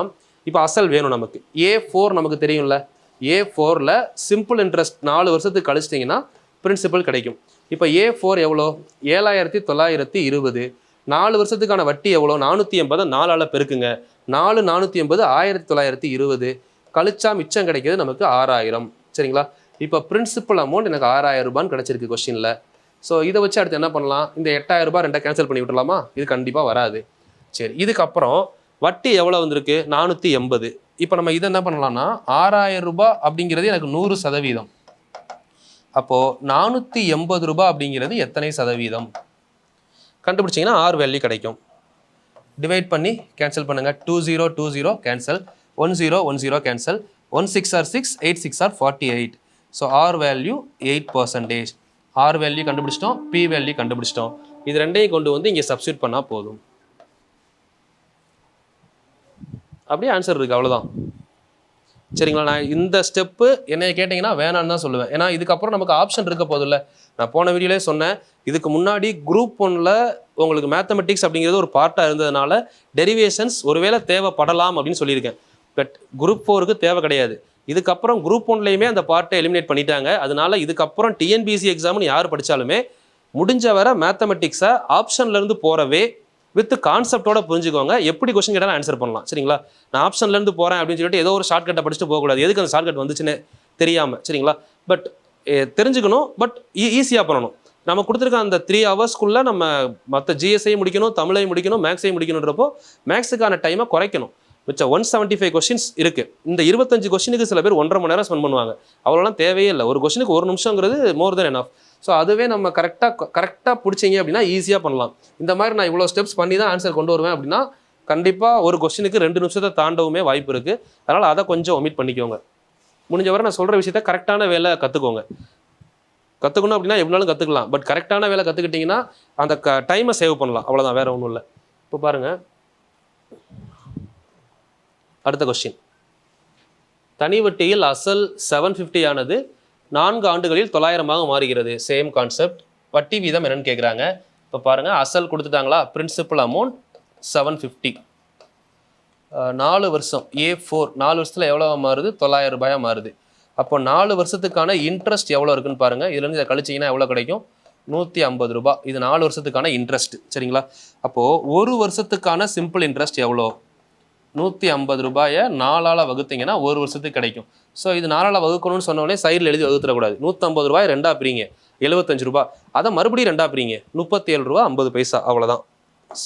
இப்போ அசல் வேணும் நமக்கு. A4 நமக்கு தெரியும்ல. A4ல் சிம்பிள் இன்ட்ரெஸ்ட் 4 வருஷத்துக்கு கழிச்சிட்டிங்கன்னா பிரின்சிபல் கிடைக்கும். இப்போ A4 எவ்வளோ? 7,920. 4 வருஷத்துக்கான வட்டி எவ்வளோ? 480 4ஆல் பெருக்குங்க. 4 480 1920 கழிச்சா மிச்சம் கிடைக்கிது நமக்கு 6,000. சரிங்களா? இப்போ பிரின்சிபல் அமௌண்ட் எனக்கு 6,000 ரூபான்னு கிடச்சிருக்கு கொஸ்டினில். ஸோ இதை வச்சு அடுத்து என்ன பண்ணலாம்? இந்த 8,000 ரூபாய் 2 கேன்சல் பண்ணி விட்டுலாமா? இது கண்டிப்பாக வராது. சரி, இதுக்கப்புறம் வட்டி எவ்வளோ வந்திருக்கு? 480. இப்போ நம்ம இதை என்ன பண்ணலாம்னா 6,000 ரூபாய் அப்படிங்கிறது எனக்கு 100%. அப்போது 480 ரூபாய் அப்படிங்கிறது எத்தனை சதவீதம் கண்டுபிடிச்சிங்கன்னா R வேல்யூ கிடைக்கும். டிவைட் பண்ணி கேன்சல் பண்ணுங்கள். 20 20 cancel, 10 10 cancel, 16 are 6 8 6 are 48. So R value 8%. R value கண்டுபிடிச்சிட்டோம், P வேல்யூ கண்டுபிடிச்சிட்டோம். இது ரெண்டையும் கொண்டு வந்து இங்கே சப்ஸ்டியூட் பண்ணால் போதும். அப்படியே ஆன்சர் இருக்குது, அவ்வளோதான். சரிங்களா? நான் இந்த ஸ்டெப்பு என்னை கேட்டிங்கன்னா வேணான்னு தான் சொல்லுவேன். ஏன்னா இதுக்கப்புறம் நமக்கு ஆப்ஷன் இருக்க போதில்லை. நான் போன வீடியோலே சொன்னேன், இதுக்கு முன்னாடி குரூப் 1ல் உங்களுக்கு மேத்தமெட்டிக்ஸ் அப்படிங்கிறது ஒரு பார்ட்டாக இருந்ததுனால டெரிவேஷன்ஸ் ஒருவேளை தேவைப்படலாம் அப்படின்னு சொல்லியிருக்கேன். பட் குரூப் 4க்கு தேவை கிடையாது. இதுக்கப்புறம் குரூப் 1லையுமே அந்த பார்ட்டை எலிமினேட் பண்ணிட்டாங்க. அதனால இதுக்கப்புறம் டிஎன்பிசி எக்ஸாம்னு யார் படித்தாலுமே முடிஞ்ச வர மேத்தமெட்டிக்ஸை ஆப்ஷன்லேருந்து போகிறவே வித் கான்செப்டோட புரிஞ்சுக்கோங்க. எப்படி கொஸ்டின் கேட்டாலும் ஆன்சர் பண்ணலாம். சரிங்களா? நான் ஆப்ஷன்லேருந்து போகிறேன் அப்படின்னு சொல்லிட்டு ஏதோ ஒரு ஷார்ட்கட்டை படிச்சுட்டு போகக்கூடாது. எதுக்கு அந்த ஷார்ட்கட் வந்துச்சுன்னு தெரியாமல். சரிங்களா? பட் தெரிஞ்சுக்கணும், பட் ஈஸியாக பண்ணணும். நம்ம கொடுத்துருக்க அந்த 3 ஹவர்ஸ்க்குள்ளே நம்ம மற்ற ஜிஎஸ்ஐயும் முடிக்கணும், தமிழையும் முடிக்கணும், மேக்ஸையும் முடிக்கணுன்றப்போ மேக்ஸுக்கான டைமை குறைக்கணும். மிச்சம் 175 கொஸ்டின்ஸ் இருக்குது. இந்த 25 கொஸ்டினுக்கு சில பேர் 1.5 மணி நேரம் ஸ்பெண்ட் பண்ணுவாங்க. அவ்வளோலாம் தேவையே இல்லை. ஒரு கொஸ்டினுக்கு 1 நிமிஷங்கிறது மோர் தென் எனஃப். ஸோ அதுவே நம்ம கரெக்டாக பிடிச்சிங்க அப்படின்னா ஈஸியாக பண்ணலாம். இந்த மாதிரி நான் இவ்வளோ ஸ்டெப்ஸ் பண்ணி தான் ஆன்சர் கொண்டு வருவேன் அப்படின்னா கண்டிப்பாக ஒரு கொஸ்டினுக்கு 2 நிமிஷத்தை தாண்டவுமே வாய்ப்பு இருக்குது. அதனால் அதை கொஞ்சம் ஒமிட் பண்ணிக்கோங்க. முடிஞ்ச வரை நான் சொல்கிற விஷயத்த கரெக்டான வேலை கற்றுக்கோங்க. கற்றுக்கணும் அப்படின்னா எப்படினாலும் கற்றுக்கலாம். பட் கரெக்டான வேலை கற்றுக்கிட்டிங்கன்னா அந்த டைமை சேவ் பண்ணலாம். அவ்வளோதான், வேறு ஒன்றும் இல்லை. இப்போ பாருங்கள், அடுத்த கொஸ்டின். தனி வட்டியில் அசல் 750 ஆனது 4 ஆண்டுகளில் 900 மாறுகிறது. Same concept. வட்டி வீதம் என்னன்னு கேட்குறாங்க. இப்போ பாருங்கள், அசல் கொடுத்துட்டாங்களா? Principal amount 750. 4 வருஷம் A4 4 வருஷத்தில் எவ்வளோ மாறுது? 900 ரூபாயாக மாறுது. அப்போ 4 வருஷத்துக்கான இன்ட்ரெஸ்ட் எவ்வளோ இருக்குன்னு பாருங்கள். இதுலேருந்து இதை கழிச்சிங்கன்னா எவ்வளோ கிடைக்கும்? 150 ரூபாய். இது 4 வருஷத்துக்கான இன்ட்ரெஸ்ட். சரிங்களா? அப்போது ஒரு வருஷத்துக்கான சிம்பிள் இன்ட்ரெஸ்ட் எவ்வளோ? 150 ரூபாயை 4ஆல் வகுத்தீங்கன்னா ஒரு வருஷத்துக்கு கிடைக்கும். ஸோ இது 4ஆல் வகுக்கணும்னு சொன்னோடனே சைடில் எழுதி வகுத்துடக்கூடாது. 150 ரூபாய் 2ஆக பிரிங்க 75 ரூபா, அதை மறுபடியும் 2ஆக பிரிங்க 37 ரூபா 50 பைசா, அவ்வளோதான்.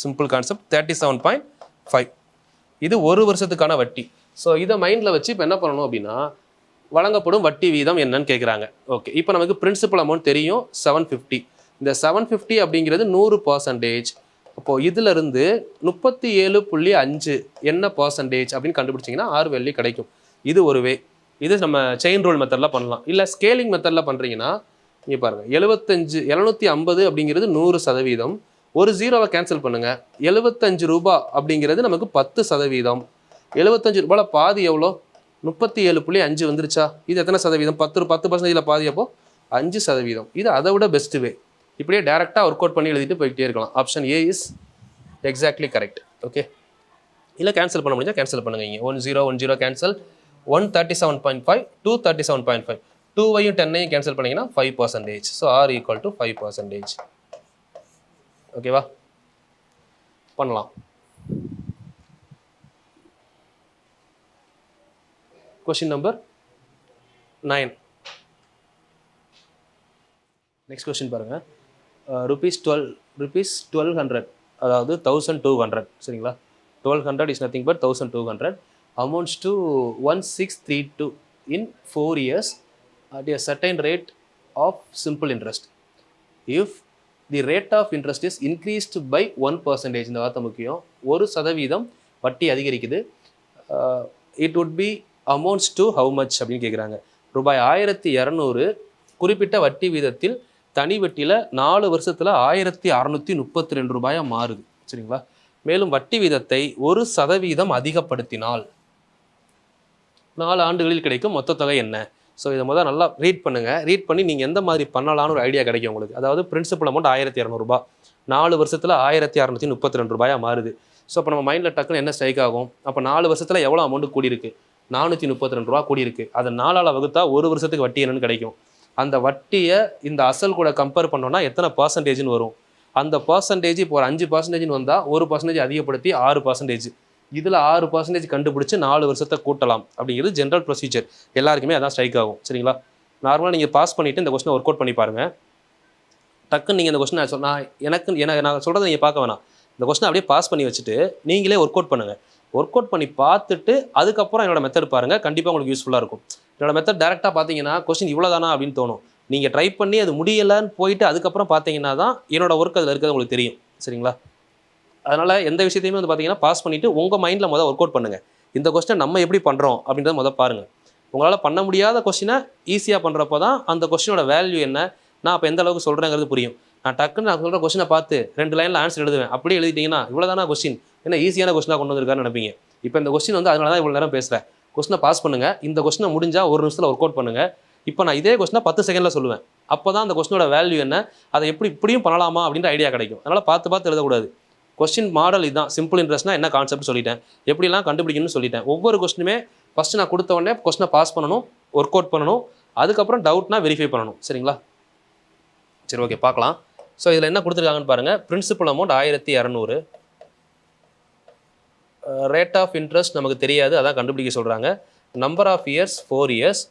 Simple concept. 37.5 இது ஒரு வருஷத்துக்கான வட்டி. ஸோ இதை மைண்டில் வச்சு இப்போ என்ன பண்ணணும் அப்படின்னா, வழங்கப்படும் வட்டி வீதம் என்னன்னு கேட்குறாங்க. ஓகே, இப்போ நமக்கு பிரின்சிபல் அமௌண்ட் தெரியும் 750. இந்த 750 அப்படிங்கிறது 100%. அப்போது இதிலிருந்து 37.5 என்ன பர்சன்டேஜ் அப்படின்னு கண்டுபிடிச்சிங்கன்னா 6 வேல்யூ கிடைக்கும். இது ஒரு வே. இது நம்ம செயின் ரூல் மெத்தடில் பண்ணலாம். இல்லை ஸ்கேலிங் மெத்தடில் பண்ணுறீங்கன்னா இங்கே பாருங்கள், 750 அப்படிங்கிறது 100%. ஒரு ஜீரோவை கேன்சல் பண்ணுங்கள். 75 ரூபா அப்படிங்கிறது நமக்கு 10%. 75 ரூபாயில் பாதி எவ்வளோ? 37.5 வந்துருச்சா? இது எத்தனை சதவீதம்? 10% பாதி, அப்போ 5%. இது அதை விட பெஸ்ட் வே. இப்படியே டேரெக்டாக ஒர்க் அவுட் பண்ணி எழுதிட்டு போய்கிட்டே இருக்கலாம். Option A is exactly correct. Okay, இல்லை கேன்சல் பண்ண முடிஞ்சால் கேன்சல் பண்ணுங்க. இங்கே 10 கேன்சல், 137.5 237.5, 2வையும் 10ஐயும் கேன்சல் பண்ணிங்கன்னா 5%. So R equal to 5%. ஓகேவா? பண்ணலாம். Question number 9. நெக்ஸ்ட் கொஸ்டின் பாருங்கள். rupees 1200, அதாவது 1200. சரிங்களா? 1200 is nothing but 1200 amounts to 1632 in 4 years at a certain rate of simple interest. If the rate of interest is increased by 1%, இந்த வார்த்தை முக்கியம், 1% வட்டி அதிகரிக்குது. It would be amounts to how much அப்படின்னு கேட்குறாங்க. ரூபாய் 1200 குறிப்பிட்ட வட்டி வீதத்தில் தனி வட்டியில் 4 வருஷத்தில் 1632 ரூபாயாக மாறுது. சரிங்களா? மேலும் வட்டி வீதத்தை 1% அதிகப்படுத்தினால் 4 ஆண்டுகளில் கிடைக்கும் மொத்த தொகை என்ன? ஸோ இதை முதல் நல்லா ரீட் பண்ணுங்கள். ரீட் பண்ணி நீங்கள் எந்த மாதிரி பண்ணலான்னு ஒரு ஐடியா கிடைக்கும் உங்களுக்கு. அதாவது பிரின்சிபல் அமௌண்ட் 1200 ரூபா 4 வருஷத்தில் 1632 ரூபாயாக மாறுது. ஸோ அப்போ நம்ம மைண்டில் டக்குன்னு என்ன ஸ்ட்ரைக் ஆகும்? அப்போ 4 வருஷத்தில் எவ்வளோ அமௌண்ட்டு கூடியிருக்கு? 432 ரூபா கூடியிருக்கு. அதை 4ஆல் வகுத்தா ஒரு வருஷத்துக்கு வட்டி என்னன்னு கிடைக்கும். அந்த வட்டியை இந்த அசல் கூட கம்பேர் பண்ணோன்னா எத்தனை பர்சன்டேஜ்னு வரும்? அந்த பர்சன்டேஜ் இப்போ ஒரு 5% வந்தால் 1% அதிகப்படுத்தி 6%. இதில் 6% கண்டுபிடிச்சி 4 வருஷத்தை கூட்டலாம் அப்படிங்கிறது ஜென்ரல் ப்ரொசீஜர். எல்லாருக்குமே அதான் ஸ்ட்ரைக் ஆகும். சரிங்களா? நார்மலாக நீங்கள் பாஸ் பண்ணிவிட்டு இந்த கொஸ்டினை ஒர்க் அவுட் பண்ணி பாருங்கள். டக்குன்னு நீங்கள் இந்த கொஸ்டினை நான் சொல்கிறத நீங்கள் பார்க்க வேணாம். இந்த கொஸ்டினை அப்படியே பாஸ் பண்ணி வச்சுட்டு நீங்களே ஒர்க் அவுட் பண்ணுங்கள். ஒர்க் அவுட் பண்ணி பார்த்துட்டு அதுக்கப்புறம் என்னோட மெத்தட் பாருங்கள். கண்டிப்பாக உங்களுக்கு யூஸ்ஃபுல்லாக இருக்கும். என்னோட மெத்தட் டேரெக்டாக பார்த்தீங்கன்னா கொஸ்டின் இவ்வளோதானா அப்படின்னு தோணும். நீங்கள் ட்ரை பண்ணி அது முடியலைன்னு போயிட்டு அதுக்கப்புறம் பார்த்தீங்கன்னா தான் என்னோட ஒர்க் அதில் இருக்கிறது உங்களுக்கு தெரியும். சரிங்களா? அதனால் எந்த விஷயத்தையுமே வந்து பார்த்தீங்கன்னா பாஸ் பண்ணிவிட்டு உங்கள் மைண்டில் முதல் ஒர்க் அவுட் பண்ணுங்கள். இந்த கொஸ்டின் நம்ம எப்படி பண்ணுறோம் அப்படின்றத முதல் பாருங்கள். உங்களால் பண்ண முடியாத கொஸ்டினை ஈஸியாக பண்ணுறப்போ தான் அந்த கொஸ்டினோட வேல்யூ என்ன, நான் அப்போ எந்த அளவுக்கு சொல்கிறேங்கிறது புரியும். நான் டக்குன்னு நான் சொல்கிற கொஸ்டினை பார்த்து 2 லைனில் ஆன்சர் எழுதுவேன். அப்படியே எழுதிட்டிங்கன்னா இவ்வளோதானா கொஸ்டின், என்ன ஈஸியான கொஸ்டினாக கொண்டு வந்திருக்காருன்னு நினைப்பீங்க. இப்போ இந்த கொஸ்டின் வந்து அதனால தான் இவ்வளோ நேரம் பேசுகிறேன். கொஸ்டினை பாஸ் பண்ணுங்கள். இந்த கொஸ்டினை முடிஞ்சால் 1 நிமிஷத்தில் ஒர்க் அவுட் பண்ணுங்கள். இப்போ நான் இதே கொஸ்டினை 10 செகண்டில் சொல்லுவேன். அப்போ தான் அந்த கொஸ்டினோட வேல்யூ என்ன, அதை இப்படியும் பண்ணலாமா அப்படின்ற ஐடியா கிடைக்கும். அதனால் பார்த்து எழுதக்கூடாது. கொஸ்டின் மாடல் இதுதான். சிம்பிள் இன்ட்ரெஸ்ட்னா என்ன கான்செப்ட் சொல்லிட்டேன், எப்படிலாம் கண்டுபிடிக்கணும்னு சொல்லிட்டேன். ஒவ்வொரு கொஸ்டினுமே ஃபஸ்ட்டு நான் கொடுத்த உடனே கொஸ்டினை பாஸ் பண்ணணும், ஒர்க் அவுட் பண்ணணும், அதுக்கப்புறம் டவுட்னா வெரிஃபை பண்ணணும். சரிங்களா? சரி, ஓகே, பார்க்கலாம். ஸோ இதில் என்ன கொடுத்துருக்காங்கன்னு பாருங்கள். Principal amount 1200, rate of interest நமக்கு தெரியாது, அதான் கண்டுபிடிக்க சொல்கிறாங்க. நம்பர் ஆஃப் இயர்ஸ் 4 இயர்ஸ்,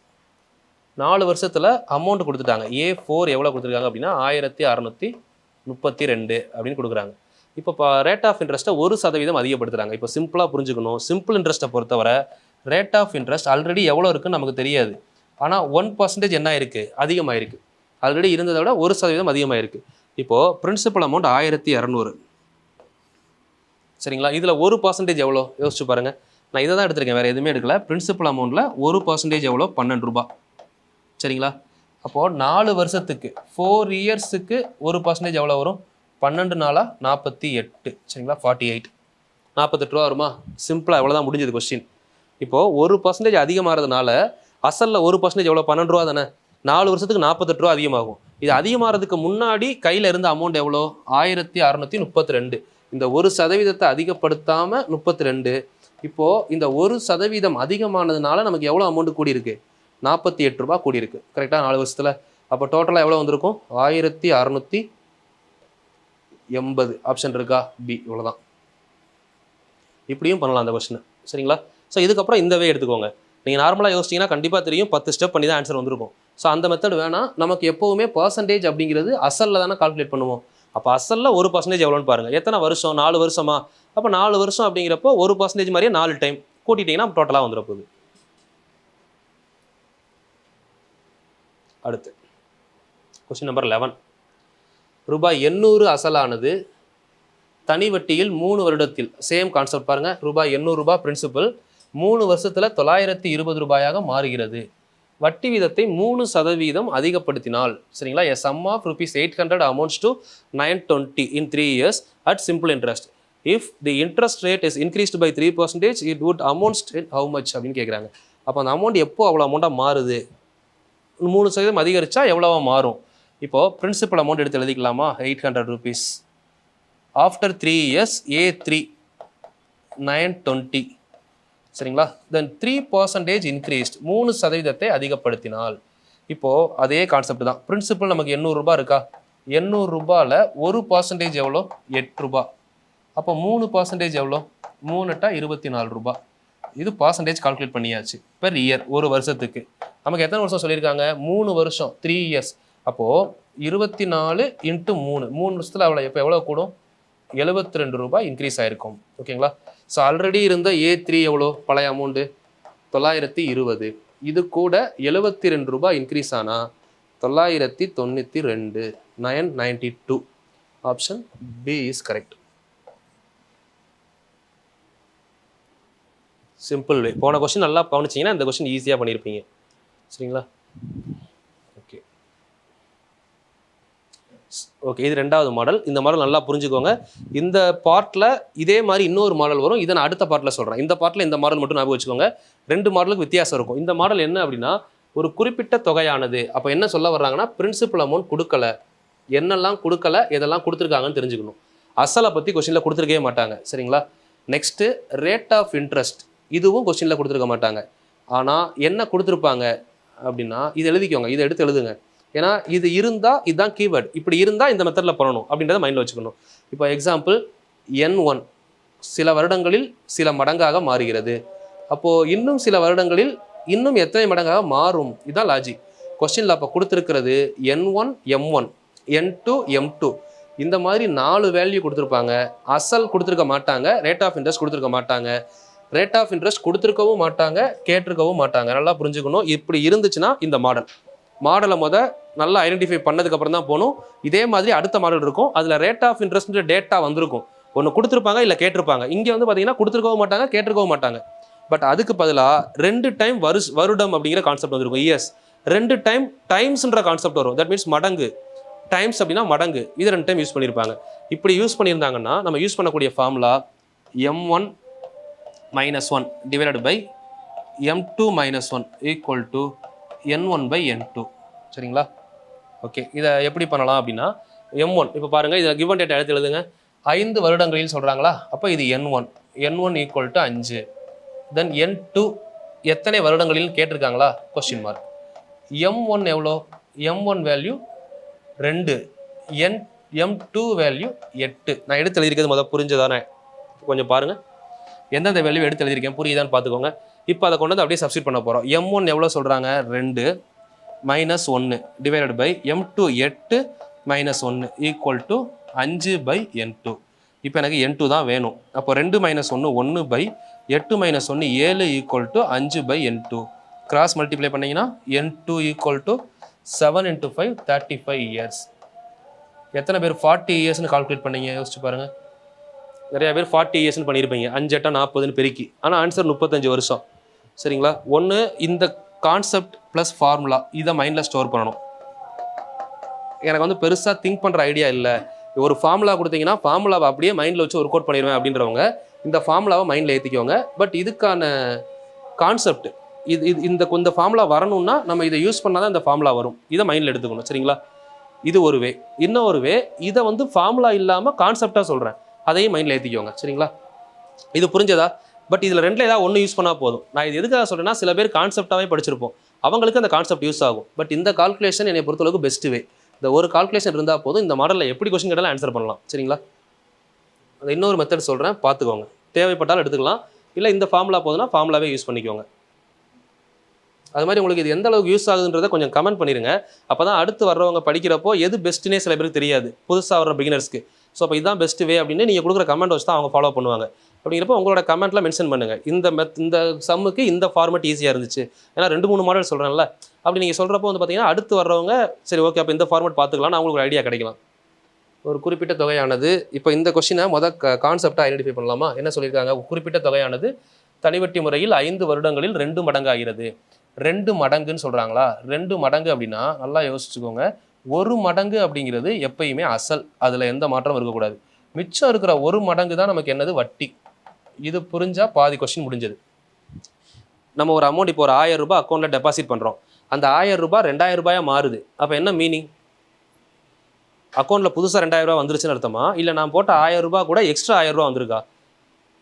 4 வருஷத்தில் அமௌண்ட் கொடுத்துட்டாங்க. A4 எவ்வளோ கொடுத்துருக்காங்க அப்படின்னா 1632 அப்படின்னு கொடுக்குறாங்க. இப்போ ரேட் ஆஃப் இன்ட்ரெஸ்ட்டை 1% அதிகப்படுத்துகிறாங்க. இப்போ சிம்பிளாக புரிஞ்சுக்கணும். சிம்பிள் இன்ட்ரெஸ்ட்டை பொறுத்தவரை ரேட் ஆஃப் இன்ட்ரெஸ்ட் ஆல்ரெடி எவ்வளோ இருக்குன்னு நமக்கு தெரியாது. ஆனால் 1% என்ன இருக்குது, அதிகமாக இருக்குது. ஆல்ரெடி இருந்ததை விட 1% அதிகமாக இருக்குது. இப்போது பிரின்சிபல் அமௌண்ட் 1200. சரிங்களா? இதில் 1% எவ்வளோ யோசிச்சு பாருங்கள். நான் இதை தான் எடுத்திருக்கேன், வேறு எதுவுமே எடுக்கல. பிரின்சிபல் அமௌண்ட்டில் 1% எவ்வளோ? 12 ரூபா. சரிங்களா? அப்போது 4 வருஷத்துக்கு 4 இயர்ஸுக்கு 1% எவ்வளோ வரும்? 12 நாளா 48. சரிங்களா? 48 ரூபா வருமா? சிம்பிளாக எவ்வளோ தான் முடிஞ்சது கொஸ்டின். இப்போது 1% அதிகமாகிறதுனால அசலில் 1% எவ்வளோ? 12 ரூபா தானே. 4 வருஷத்துக்கு 48 ரூபா அதிகமாகும். இது அதிகமாகிறதுக்கு முன்னாடி கையில் இருந்த அமௌண்ட் எவ்வளோ? 1632. இந்த 1% அதிகப்படுத்தாமல் 32. இப்போது இந்த 1% அதிகமானதுனால நமக்கு எவ்வளோ அமௌண்ட் கூடியிருக்கு? 48 ரூபா கூடியிருக்கு. கரெக்டாக 4 வருஷத்தில். அப்போ டோட்டலாக எவ்வளோ வந்திருக்கும்? 1680. ஆப்ஷன் இருக்கா? பி. இவ்வளோதான். இப்படியும் பண்ணலாம் அந்த கொஸ்டினை. சரிங்களா? ஸோ இதுக்கப்புறம் இந்த வே எடுத்துக்கோங்க. நீங்கள் நார்மலாக யோசிச்சிங்கன்னா கண்டிப்பாக தெரியும் 10 ஸ்டெப் பண்ணி தான் ஆன்சர் வந்திருக்கும். ஸோ அந்த மெத்தட் வேணாம். நமக்கு எப்போவுமே பர்சன்டேஜ் அப்படிங்கிறது அசலில் தானே கால்குலேட் பண்ணுவோம். அப்போ அசலில் 1% எவ்வளோன்னு பாருங்கள். எத்தனை வருஷம்? 4 வருஷமா? அப்போ 4 வருஷம் அப்படிங்கிறப்போ 1% மாதிரியே 4 டைம் கூட்டிட்டிங்கன்னா டோட்டலாக வந்துட போகுது. அடுத்து கொஸ்டின் நம்பர் 11. ரூபாய் 800 அசலானது தனி வட்டியில் 3 வருடத்தில், சேம் கான்செப்ட் பாருங்கள், ரூபாய் 800 பிரின்சிபல் 3 வருஷத்தில் 920 ரூபாயாக மாறுகிறது. வட்டி வீதத்தை 3% அதிகப்படுத்தினால், சரிங்களா, a sum of rupees 800 amounts to 920 in 3 years at simple interest. If the interest rate is increased by 3%, it would amount to how much அப்படின்னு கேட்குறாங்க. அப்போ அந்த அமௌண்ட் எப்போ அவ்வளோ அமௌண்ட்டாக மாறுது? 3% அதிகரித்தா எவ்வளோவா மாறும்? இப்போது பிரின்சிபல் அமௌண்ட் எடுத்து எழுதிக்கலாமா? 800 rupees. ஆஃப்டர் 3 years A3 920, சரிங்களா. தென் 3% இன்க்ரீஸ்ட், 3% அதிகப்படுத்தினால். இப்போது அதே கான்செப்ட் தான். பிரின்சிபல் நமக்கு 800 ரூபாய் இருக்கா? 800 ரூபாயில் 1% எவ்வளோ? 8 ரூபா. அப்போ 3% எவ்வளோ? 3 × 24 ரூபா. இது பர்சன்டேஜ் கால்குலேட் பண்ணியாச்சு பெர் இயர், ஒரு வருஷத்துக்கு. நமக்கு எத்தனை வருஷம் சொல்லியிருக்காங்க? 3 வருஷம், 3 இயர்ஸ். அப்போது 24 × 3 வருஷத்தில் அவ்வளோ, இப்போ எவ்வளோ கூடும்? 72 ரூபாய் இன்க்ரீஸ் ஆகிருக்கும். ஓகேங்களா? ஸோ ஆல்ரெடி இருந்த A3 எவ்வளோ பழைய அமௌண்ட்டு? 920. இது கூட 72 ரூபாய் இன்க்ரீஸ் ஆனால் 992, 992. Option B is correct. Simple way. போன கொஸ்டின் நல்லா கவனிச்சிங்கன்னா இந்த கொஸ்டின் ஈஸியாக பண்ணியிருப்பீங்க. சரிங்களா? ஓகே ஓகே, இது 2வது மாடல். இந்த மாடல் நல்லா புரிஞ்சுக்கோங்க. இந்த பார்ட்டில் இதே மாதிரி இன்னொரு மாடல் வரும். இதை நான் அடுத்த பார்ட்டில் சொல்கிறேன். இந்த பார்ட்டில் இந்த மாடல் மட்டும் ஞாபகம் வச்சுக்கோங்க. 2 மாடலுக்கு வித்தியாசம் இருக்கும். இந்த மாடல் என்ன அப்படின்னா, ஒரு குறிப்பிட்ட தொகையானது, அப்போ என்ன சொல்ல வர்றாங்கன்னா, பிரின்சிபல் அமௌண்ட் கொடுக்கல, என்னெல்லாம் கொடுக்கல, எதெல்லாம் கொடுத்துருக்காங்கன்னு தெரிஞ்சுக்கணும். அசலை பற்றி கொஸ்டினில் கொடுத்துருக்கவே மாட்டாங்க. சரிங்களா? நெக்ஸ்ட்டு ரேட் ஆஃப் இன்ட்ரெஸ்ட், இதுவும் கொஸ்டினில் கொடுத்துருக்க மாட்டாங்க. ஆனால் என்ன கொடுத்துருப்பாங்க அப்படின்னா, இது எழுதிக்கோங்க, இதை எடுத்து எழுதுங்க. ஏன்னா இது இருந்தால் இதுதான் கீவேர்டு, இப்படி இருந்தால் இந்த மெத்தடில் பண்ணணும் அப்படின்றத மைண்டில் வச்சுக்கணும். இப்போ எக்ஸாம்பிள் N1 சில வருடங்களில் சில மடங்காக மாறுகிறது. அப்போது இன்னும் சில வருடங்களில் இன்னும் எத்தனை மடங்காக மாறும்? இதுதான் லாஜிக். கொஸ்டினில் அப்போ கொடுத்துருக்கிறது N1 M1 N2 M2 இந்த மாதிரி 4 வேல்யூ கொடுத்துருப்பாங்க. அசல் கொடுத்துருக்க மாட்டாங்க, ரேட் ஆஃப் இன்ட்ரெஸ்ட் கொடுத்துருக்க மாட்டாங்க. ரேட் ஆஃப் இன்ட்ரெஸ்ட் கொடுத்துருக்கவும் மாட்டாங்க, கேட்டிருக்கவும் மாட்டாங்க. நல்லா புரிஞ்சுக்கணும். இப்படி இருந்துச்சுன்னா இந்த மாடலை நல்லா ஐடென்டிஃபை பண்ணதுக்கப்புறம் தான் போகணும். இதே மாதிரி அடுத்த மாடல் இருக்கும், அதில் ரேட் ஆஃப் இன்ட்ரெஸ்ட்ன்ற டேட்டா வந்திருக்கும். ஒன்று கொடுத்துருப்பாங்க, இல்லை கேட்டிருப்பாங்க. இங்கே பார்த்தீங்கன்னா கொடுத்துருக்கவும் மாட்டாங்க, கேட்டிருக்கவும் மாட்டாங்க. பட் அதுக்கு பதிலாக 2 டைம் வருடம் அப்படிங்கிற கான்செப்ட் வந்திருக்கும். இயர்ஸ் 2 டைம் டைம்ஸ்ன்ற கான்செப்ட் வரும். தட் மீன்ஸ் மடங்கு. டைம்ஸ் அப்படின்னா மடங்கு. இது 2 டைம் யூஸ் பண்ணியிருப்பாங்க. இப்படி யூஸ் பண்ணியிருந்தாங்கன்னா நம்ம யூஸ் பண்ணக்கூடிய formula M1 - 1 divided by M2 - 1 equal to N1/N2. சரிங்களா? ஓகே, இதை எப்படி பண்ணலாம் அப்படின்னா, M1 இப்போ பாருங்கள், இதில் கிவன் டேட்டா எடுத்து எழுதுங்க. 5 வருடங்களில் சொல்கிறாங்களா? அப்போ இது N1 equal to 5. Then N2 எத்தனை வருடங்களில் கேட்டிருக்காங்களா? Question mark. M1 எவ்வளோ? M1 value 2, M2 value 8. நான் எடுத்து எழுதியிருக்கிறது புரிஞ்சதானே? கொஞ்சம் பாருங்கள், எந்தெந்த வேல்யூ எடுத்து எழுதியிருக்கேன் புரியுதான்னு பார்த்துக்கோங்க. இப்போ அதை கொண்டு வந்து அப்படியே சப்ஸ்டிட் பண்ண போகிறோம். M1 எவ்வளோ சொல்கிறாங்க? 2 - 1 divided by M2 8 - 1 equal to 5/N2. இப்போ எனக்கு N2 தான் வேணும். அப்போ 2 - 1 1/8 - 1 7 equal to 5/N2. Cross multiply பண்ணிங்கன்னா N2 ஈக்குவல் டு 7 × 5 35 இயர்ஸ். எத்தனை பேர் 40 இயர்ஸ்னு கால்குலேட் பண்ணீங்க? யோசிச்சு பாருங்கள். நிறையா பேர் 40 இயர்ஸ்னு பண்ணியிருப்பீங்க. 5 8 40ன்னு பெருக்கி. ஆனால் ஆன்சர் 35 வருஷம். சரிங்களா? ஒன்று இந்த கான்செப்ட் ப்ளஸ் ஃபார்முலா இதை மைண்டில் ஸ்டோர் பண்ணணும். எனக்கு பெருசாக திங்க் பண்ணுற ஐடியா இல்லை, ஒரு ஃபார்முலா கொடுத்தீங்கன்னா ஃபார்முலாவை அப்படியே மைண்டில் வச்சு ஒர்க் அவுட் பண்ணிடுவேன் அப்படின்றவங்க இந்த ஃபார்முலாவை மைண்டில் ஏற்றிக்கோங்க. பட் இதுக்கான கான்செப்ட் இந்த ஃபார்முலா வரணும்னா நம்ம இதை யூஸ் பண்ணால் தான் இந்த ஃபார்முலா வரும். இதை மைண்டில் எடுத்துக்கணும். சரிங்களா? இது ஒரு வே. இன்னொரு வே, இதை ஃபார்முலா இல்லாமல் கான்செப்டாக சொல்கிறேன், அதையும் மைண்டில் ஏற்றிக்கோங்க. சரிங்களா? இது புரிஞ்சதா? பட் இதில் 2ல் ஏதாவது ஒன்று யூஸ் பண்ணால் போதும். நான் இது எதுக்காக சொல்கிறேன்னா, சில பேர் கான்செப்டாகவே படிச்சிருப்போம், அவங்களுக்கு அந்த கான்செப்ட் யூஸ் ஆகும். பட் இந்த கால்குலேஷன் என்னை பொறுத்தளவுக்கு பெஸ்ட் வே. இந்த ஒரு கால்குலேஷன் இருந்தால் போதும், இந்த மாடலில் எப்படி கொஸ்டின் கேட்டாலும் ஆன்சர் பண்ணலாம். சரிங்களா? அது இன்னொரு மெத்தட் சொல்கிறேன், பார்த்துக்கோங்க. தேவைப்பட்டாலும் எடுத்துக்கலாம். இல்லை இந்த ஃபார்முலா போதுன்னா ஃபார்முலாவே யூஸ் பண்ணிக்கோங்க. அது மாதிரி உங்களுக்கு இது எந்த அளவுக்கு யூஸ் ஆகுதுன்றதை கொஞ்சம் கமெண்ட் பண்ணிடுங்க. அப்போ தான் அடுத்து வர்றவங்க படிக்கிறப்போ எது பெஸ்ட்டுனே சில பேருக்கு தெரியாது, புதுசாக வர்ற பிகினர்ஸ்க்கு. ஸோ அப்போ இதுதான் பெஸ்ட் வே அப்படின்னு நீங்கள் கொடுக்குற கமெண்ட் வச்சு தான் அவங்க ஃபாலோ பண்ணுவாங்க. அப்படிங்கிறப்போ உங்களோட கமெண்ட்டில் மென்ஷன் பண்ணுங்கள், இந்த சம்முக்கு இந்த ஃபார்மேட் ஈஸியாக இருந்துச்சு. ஏன்னா 2-3 மாடல் சொல்கிறேன்ல, அப்படி நீங்கள் சொல்கிறப்போ வந்து பார்த்தீங்கன்னா அடுத்து வர்றவங்க சரி ஓகே அப்போ இந்த ஃபார்மேட் பார்த்துக்கலாம், அவங்களுக்கு ஒரு ஐடியா கிடைக்கலாம். ஒரு குறிப்பிட்ட தொகையானது, இப்போ இந்த கொஸ்டினை கான்செப்டாக ஐடென்டிஃபை பண்ணலாமா? என்ன சொல்லியிருக்காங்க, குறிப்பிட்ட தொகையானது தனிவட்டி முறையில் 5 வருடங்களில் 2 மடங்கு ஆகிறது. 2 மடங்குன்னு சொல்கிறாங்களா? 2 மடங்கு அப்படின்னா நல்லா யோசிச்சுக்கோங்க. 1 மடங்கு அப்படிங்கிறது எப்பயுமே அசல், அதில் எந்த மாற்றமும் இருக்கக்கூடாது. மிச்சம் இருக்கிற 1 மடங்கு தான் நமக்கு என்னது, வட்டி. இது புரிஞ்சால் பாதி கொஸ்டின் முடிஞ்சது. நம்ம ஒரு அமௌண்ட் இப்போ ஒரு 1000 ரூபாய் அக்கௌண்ட்டில் டெபாசிட் பண்ணுறோம். அந்த 1000 ரூபாய் 2000 ரூபாயாக மாறுது. அப்போ என்ன மீனிங்? அக்கௌண்ட்டில் புதுசாக 2000 ரூபா வந்துருச்சுன்னு அர்த்தமா, இல்லை நான் போட்ட 1000 ரூபாய் கூட எக்ஸ்ட்ரா 1000 ரூபா வந்திருக்கா?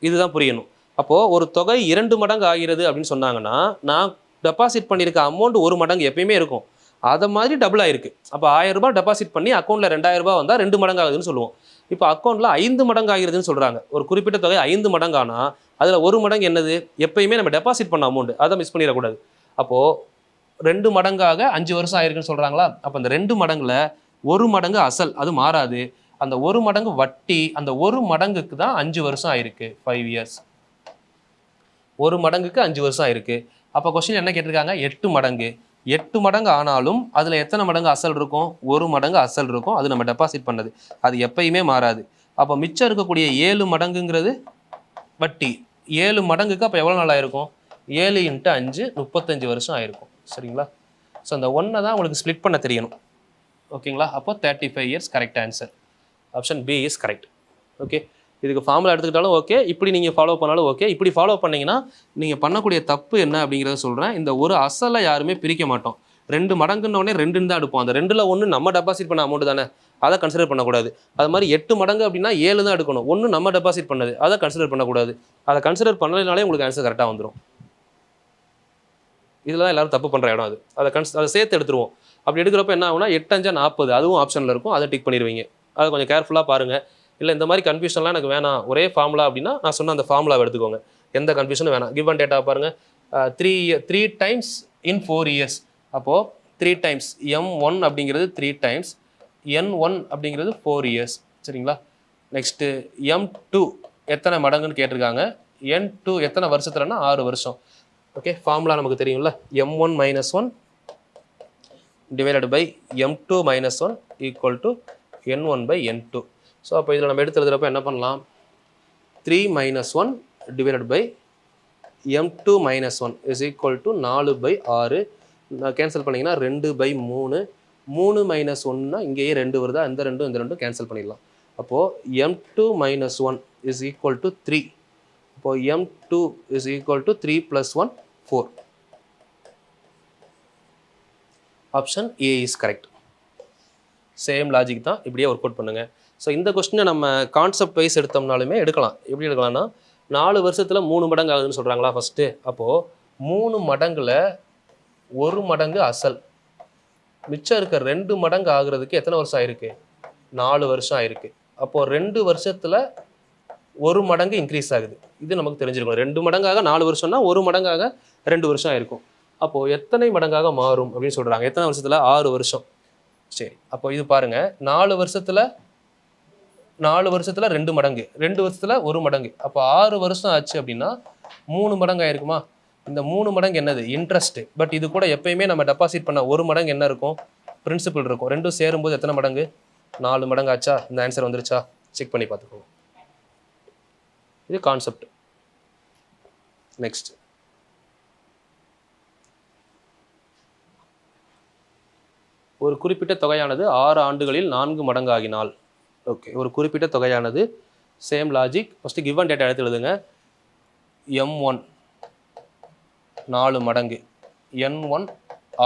இதுதான் புரியணும். அப்போது ஒரு தொகை 2 மடங்கு ஆகிறது அப்படின்னு சொன்னாங்கன்னா, நான் டெபாசிட் பண்ணியிருக்க அமௌண்ட் 1 மடங்கு எப்பயுமே இருக்கும், அதை மாதிரி டபுள் ஆயிருக்கு. அப்போ 1000 ரூபாய் டெபாசிட் பண்ணி அக்கௌண்ட்டில் 2000 ரூபாய் வந்தால் 2 மடங்கு ஆகுதுன்னு சொல்லுவோம். இப்போ அக்கௌண்ட்டில் 5 மடங்கு ஆகிறதுன்னு சொல்கிறாங்க. ஒரு குறிப்பிட்ட தொகை 5 மடங்கு ஆனால் அதில் 1 மடங்கு என்னது, எப்பயுமே நம்ம டெபாசிட் பண்ண அமௌண்ட், அதை மிஸ் பண்ணிடக்கூடாது. அப்போது 2 மடங்காக 5 வருஷம் ஆயிருக்குன்னு சொல்கிறாங்களா? அப்போ அந்த 2 மடங்குல 1 மடங்கு அசல், அது மாறாது. அந்த 1 மடங்கு வட்டி, அந்த 1 மடங்குக்கு தான் 5 வருஷம் ஆயிருக்கு, 5 இயர்ஸ். 1 மடங்குக்கு 5 வருஷம் ஆயிருக்கு. அப்போ கொஸ்டின் என்ன கேட்டிருக்காங்க, 8 மடங்கு. 8 மடங்கு ஆனாலும் அதில் எத்தனை மடங்கு அசல் இருக்கும்? 1 மடங்கு அசல் இருக்கும், அது நம்ம டெபாசிட் பண்ணது, அது எப்பயுமே மாறாது. அப்போ மிச்சம் இருக்கக்கூடிய 7 மடங்குங்கிறது வட்டி. 7 மடங்குக்கு அப்போ எவ்வளோ நாள் ஆயிருக்கும்? 7 × 5 35 வருஷம் ஆயிருக்கும். சரிங்களா? ஸோ அந்த 1 தான் உங்களுக்கு ஸ்ப்ளிட் பண்ண தெரியணும். ஓகேங்களா? அப்போ 35 years correct answer. Option B is correct. Okay, இதுக்கு ஃபார்முலா எடுத்துக்கிட்டாலும் ஓகே, இப்படி நீங்கள் ஃபாலோ பண்ணாலும் ஓகே. இப்படி ஃபாலோ பண்ணிங்கன்னா நீங்கள் பண்ணக்கூடிய தப்பு என்ன அப்படிங்கிறத சொல்கிறேன். இந்த ஒரு அசலை யாருமே பிரிக்க மாட்டோம். 2 மடங்குன்னொடனே 2 தான் எடுப்போம். அந்த 2ல் 1 நம்ம டெபாசிட் பண்ண அமௌண்ட் தானே, அதை கன்சிடர் பண்ணக்கூடாது. அது மாதிரி 8 மடங்கு அப்படின்னா 7 தான் எடுக்கணும். 1 நம்ம டெபாசிட் பண்ணது, அதை கன்சிடர் பண்ணக்கூடாது. அதை கன்சிடர் பண்ணலைனாலே உங்களுக்கு ஆன்சர் கரெக்டாக வந்துடும். இதில் தான் எல்லாரும் தப்பு பண்ணுற இடம் அது. அதை சேர்த்து எடுத்துருவோம். அப்படி எடுக்கிறப்ப என்ன ஆகுனா 8 × 5 40, அதுவும் ஆப்ஷனில் இருக்கும், அதை டிக் பண்ணிடுவீங்க. அதை கொஞ்சம் கேர்ஃபுல்லாக பாருங்கள். இல்லை இந்த மாதிரி கன்ஃபியூஷன்லாம் எனக்கு வேணாம், ஒரே ஃபார்முலா அப்படின்னா நான் சொன்ன அந்த ஃபார்முலாவை எடுத்துக்கோங்க, எந்த கன்ஃபியூஷனும் வேணாம். கிவ் அண்ட் டேட்டா பாருங்கள், 3 டைம்ஸ் இன் 4 இயர்ஸ். அப்போது 3 டைம்ஸ் M1 அப்படிங்கிறது 3 டைம்ஸ், N1 அப்படிங்கிறது 4 இயர்ஸ். சரிங்களா? நெக்ஸ்ட்டு M2 எத்தனை மடங்குன்னு கேட்டிருக்காங்க. N2 எத்தனை வருஷத்துலன்னா 6 வருஷம். ஓகே, ஃபார்முலா நமக்கு தெரியும்ல, M1 - 1 divided by M2 - 1 equal to N1/N2. So அப்போ இதில் நம்ம எடுத்து எழுதுறப்ப என்ன பண்ணலாம், 3 - 1 divided by M2 - 1 is equal to 4/6. நான் கேன்சல் பண்ணிங்கன்னா 2/3. 3 - 1னா இங்கேயே 2 வருதா, இந்த 2 கேன்சல் பண்ணிடலாம். அப்போது M2 - 1 இஸ் ஈக்குவல் டு 3. அப்போது M2 is equal to 3 + 1 4. Option A is correct. Same logic தான், இப்படியே ஒர்க் அவுட் பண்ணுங்கள். ஸோ இந்த கொஸ்டினை நம்ம கான்செப்ட் வைஸ் எடுத்தோம்னாலுமே எடுக்கலாம். எப்படி எடுக்கலாம்னா, 4 வருஷத்தில் 3 மடங்கு ஆகுதுன்னு சொல்கிறாங்களா ஃபஸ்ட்டு. அப்போது 3 மடங்கில் 1 மடங்கு அசல், மிச்சம் இருக்க 2 மடங்கு ஆகுறதுக்கு எத்தனை வருஷம் ஆயிருக்கு? 4 வருஷம் ஆயிருக்கு. அப்போது 2 வருஷத்தில் 1 மடங்கு இன்க்ரீஸ் ஆகுது. இது நமக்கு தெரிஞ்சிருக்கணும். 2 மடங்காக 4 வருஷம்னா 1 மடங்காக 2 வருஷம் ஆயிருக்கும். அப்போது எத்தனை மடங்காக மாறும் அப்படின்னு சொல்கிறாங்க. எத்தனை வருஷத்தில்? 6 வருஷம். சரி, அப்போ இது பாருங்கள், 4 வருஷத்தில் 2 மடங்கு, 2 வருஷத்தில் 1 மடங்கு. அப்போ 6 வருஷம் ஆச்சு அப்படின்னா 3 மடங்கு ஆயிருக்குமா? இந்த 3 மடங்கு என்னது? இன்ட்ரெஸ்ட்டு. பட் இது கூட எப்பயுமே நம்ம டெபாசிட் பண்ண 1 மடங்கு என்ன இருக்கும்? பிரின்சிபல் இருக்கும். 2 சேரும்போது எத்தனை மடங்கு? 4 மடங்கு ஆச்சா? இந்த ஆன்சர் வந்துருச்சா? செக் பண்ணி பார்த்துக்கோங்க. இது கான்செப்ட். நெக்ஸ்ட், ஒரு குறிப்பிட்ட தொகையானது 6 ஆண்டுகளில் 4 மடங்கு ஆகினால். ஓகே, ஒரு குறிப்பிட்ட தொகையானது, same logic, first give and data எடுத்து எழுதுங்க. M1 4 மடங்கு, N1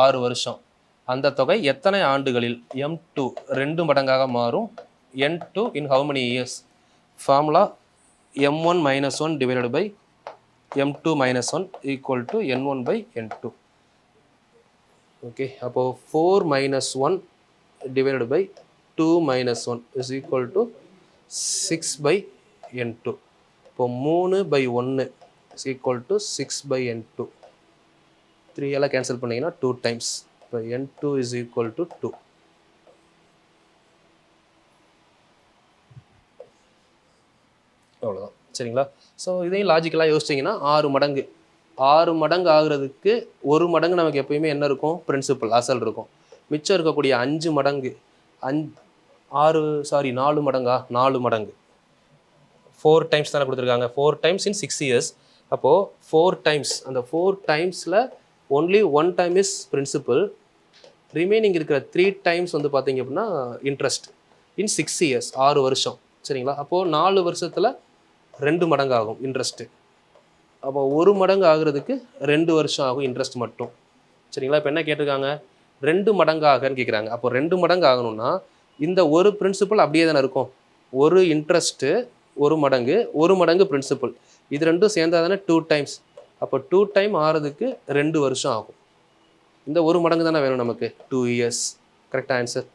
6 வருஷம். அந்த தொகை எத்தனை ஆண்டுகளில்? M2 2 மடங்காக மாறும். N2 in how many years? Formula M1 - 1 divided by M2 - 1 equal to N1/N2. Okay, அப்போது 4 - 1 divided by 2 - 1 is equal to 6/N2. இப்போ 3/1 is equal to 6 by n2. 3 எல்லாம் கேன்சல் பண்ணிங்கன்னா 2 times. இப்போ n2 is equal to 2. அவ்வளோதான். சரிங்களா? ஸோ இதையும் லாஜிக்கலாக யோசிச்சிங்கன்னா 6 மடங்கு ஆகுறதுக்கு 1 மடங்கு நமக்கு எப்பயுமே என்ன இருக்கும்? பிரின்சிபல் அசல் இருக்கும். மிச்சம் இருக்கக்கூடிய 5 மடங்கு 4 மடங்கா? 4 மடங்கு 4 டைம்ஸ் தானே கொடுத்துருக்காங்க. 4 times in 6 years. அப்போது 4 times, அந்த 4 timesல only 1 time is principal, remaining இருக்கிற 3 times வந்து பார்த்தீங்க அப்படின்னா இன்ட்ரெஸ்ட் இன் 6 years, 6 வருஷம். சரிங்களா? அப்போது 4 வருஷத்தில் 2 மடங்கு ஆகும் இன்ட்ரெஸ்ட்டு. அப்போ 1 மடங்கு ஆகுறதுக்கு 2 வருஷம் ஆகும் இன்ட்ரெஸ்ட் மட்டும். சரிங்களா? இப்போ என்ன கேட்டிருக்காங்க? 2 மடங்கு ஆகன்னு கேட்குறாங்க. அப்போ 2 மடங்கு ஆகணும்னா இந்த ஒரு பிரின்சிபல் அப்படியே தானே இருக்கும். ஒரு இன்ட்ரெஸ்ட்டு 1 மடங்கு, 1 மடங்கு பிரின்சிபல், இது ரெண்டும் சேர்ந்தா தானே 2 times. அப்போ 2 time ஆகிறதுக்கு 2 வருஷம் ஆகும். இந்த 1 மடங்கு தானே வேணும் நமக்கு, 2 years. கரெக்டாக ஆன்சர்.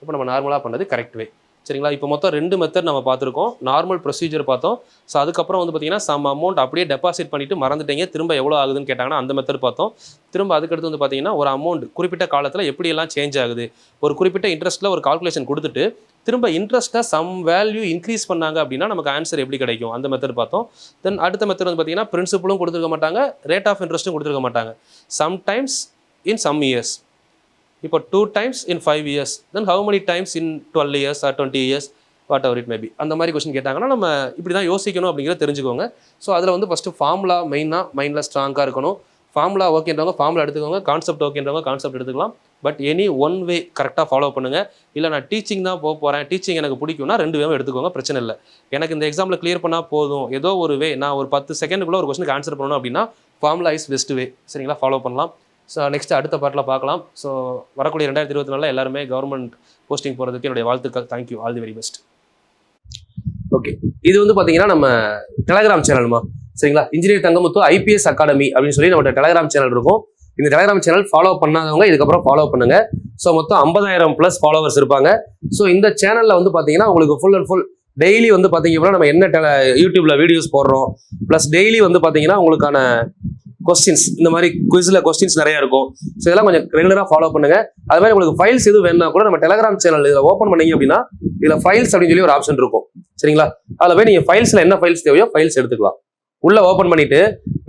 இப்போ நம்ம நார்மலாக பண்ணது கரெக்ட் வே. சரிங்களா? இப்போ மொத்தம் 2 மெத்தட் நம்ம பார்த்துருக்கோம். நார்மல் ப்ரொசீஜர் பார்த்தோம். ஸோ அதுக்கப்புறம் வந்து பார்த்தீங்கன்னா சம் அமௌண்ட் அப்படியே டெபாசிட் பண்ணிவிட்டு மறந்துட்டீங்க, திரும்ப எவ்வளோ ஆகுதுன்னு கேட்டாங்கன்னா அந்த மெத்தட் பார்த்தோம். திரும்ப அதுக்கடுத்து வந்து பார்த்தீங்கன்னா ஒரு அமௌண்ட் குறிப்பிட்ட காலத்தில் எப்படியெல்லாம் சேஞ்ச் ஆகுது, ஒரு குறிப்பிட்ட இன்ட்ரெஸ்ட்டில் ஒரு கால்குலேஷன் கொடுத்துட்டு திரும்ப இன்ட்ரெஸ்ட்டை சம் வேல்யூ இன்க்ரீஸ் பண்ணாங்க அப்படின்னா நமக்கு ஆன்சர் எப்படி கிடைக்கும், அந்த மெத்தட் பார்த்தோம். தென் அடுத்த மெத்தட் வந்து பார்த்தீங்கன்னா பிரின்சிபலும் கொடுத்துருக்க மாட்டாங்க, ரேட் ஆஃப் இன்ட்ரெஸ்ட்டும் கொடுத்துருக்க மாட்டாங்க. Sometimes in some years. இப்போ 2 times in 5 years, then how many times in 12 years or 20 years, whatever it may be. அந்த மாதிரி கொஸ்டின் கேட்டாங்கன்னா நம்ம இப்படி தான் யோசிக்கணும் அப்படிங்கிறத தெரிஞ்சுக்கோங்க. ஸோ அதில் வந்து ஃபஸ்ட்டு ஃபார்முலா மைண்டில் ஸ்ட்ராங்காக இருக்கணும். ஃபார்முலா ஓகேன்றவங்க ஃபார்முலா எடுத்துக்கோங்க, கான்செப்ட் ஓகேன்றவங்க கான்செப்ட் எடுத்துக்கலாம். பட் எனி ஒன் வே கரெக்டாக ஃபாலோ பண்ணுங்கள். இல்லை நான் டீச்சிங் தான் போகிறேன், டீச்சிங் எனக்கு பிடிக்கும்னா 2 வேவும் எடுத்துக்கோங்க, பிரச்சனை இல்லை. எனக்கு இந்த எக்ஸாமில் கிளியர் பண்ணால் போதும், ஏதோ ஒரு வே நான் ஒரு 10 செகண்டுக்குள்ளே ஒரு கொஸ்டினுக்கு ஆன்சர் பண்ணணும் அப்படின்னா ஃபார்முலா இஸ் பெஸ்ட் வே. சரிங்களா? ஃபாலோ பண்ணலாம். ஸோ நெக்ஸ்ட் அடுத்த பார்ட்டில் பார்க்கலாம். ஸோ வரக்கூடிய 2024 எல்லாருமே கவர்மெண்ட் போஸ்டிங் போகிறதுக்கு என்னுடைய வாழ்த்துக்கள். Thank you, all the very best. Okay, இது வந்து பார்த்தீங்கன்னா நம்ம டெலகிராம் சேனல்மா. சரிங்களா? இன்ஜினியர் தங்கமுத்து ஐபிஎஸ் அகாடமி அப்படின்னு சொல்லி நம்மளோட டெலகிராம் சேனல் இருக்கும். இந்த டெலகிராம் சேனல் ஃபாலோ பண்ணாதவங்க இதுக்கப்புறம் ஃபாலோ பண்ணுங்க. ஸோ மொத்தம் 50,000+ ஃபாலோவர்ஸ் இருப்பாங்க. ஸோ இந்த சேனலில் வந்து பார்த்தீங்கன்னா உங்களுக்கு ஃபுல் அண்ட் ஃபுல் டெய்லி வந்து பார்த்தீங்க அப்படின்னா நம்ம என்ன யூடியூப்ல வீடியோஸ் போடுறோம், ப்ளஸ் டெய்லி வந்து பார்த்தீங்கன்னா உங்களுக்கான கொஸ்டின்ஸ், இந்த மாதிரி குவிஸ்ல கொஸ்டின்ஸ் நிறைய இருக்கும். ஸோ இதெல்லாம் கொஞ்சம் ரெகுலராக ஃபாலோ பண்ணுங்க. அது மாதிரி உங்களுக்கு ஃபைல்ஸ் எதுவும் வேணும்னா கூட நம்ம டெலகிராம் சேனல் இதில் ஓப்பன் பண்ணீங்க அப்படின்னா இதில் ஃபைல்ஸ் அப்படின்னு சொல்லி ஒரு ஆப்ஷன் இருக்கும். சரிங்களா? அதில் போய் நீங்கள் ஃபைல்ஸ்ல என்ன ஃபைல்ஸ் தேவையோ ஃபைல்ஸ் எடுத்துக்கலாம். உள்ள ஓப்பன் பண்ணிட்டு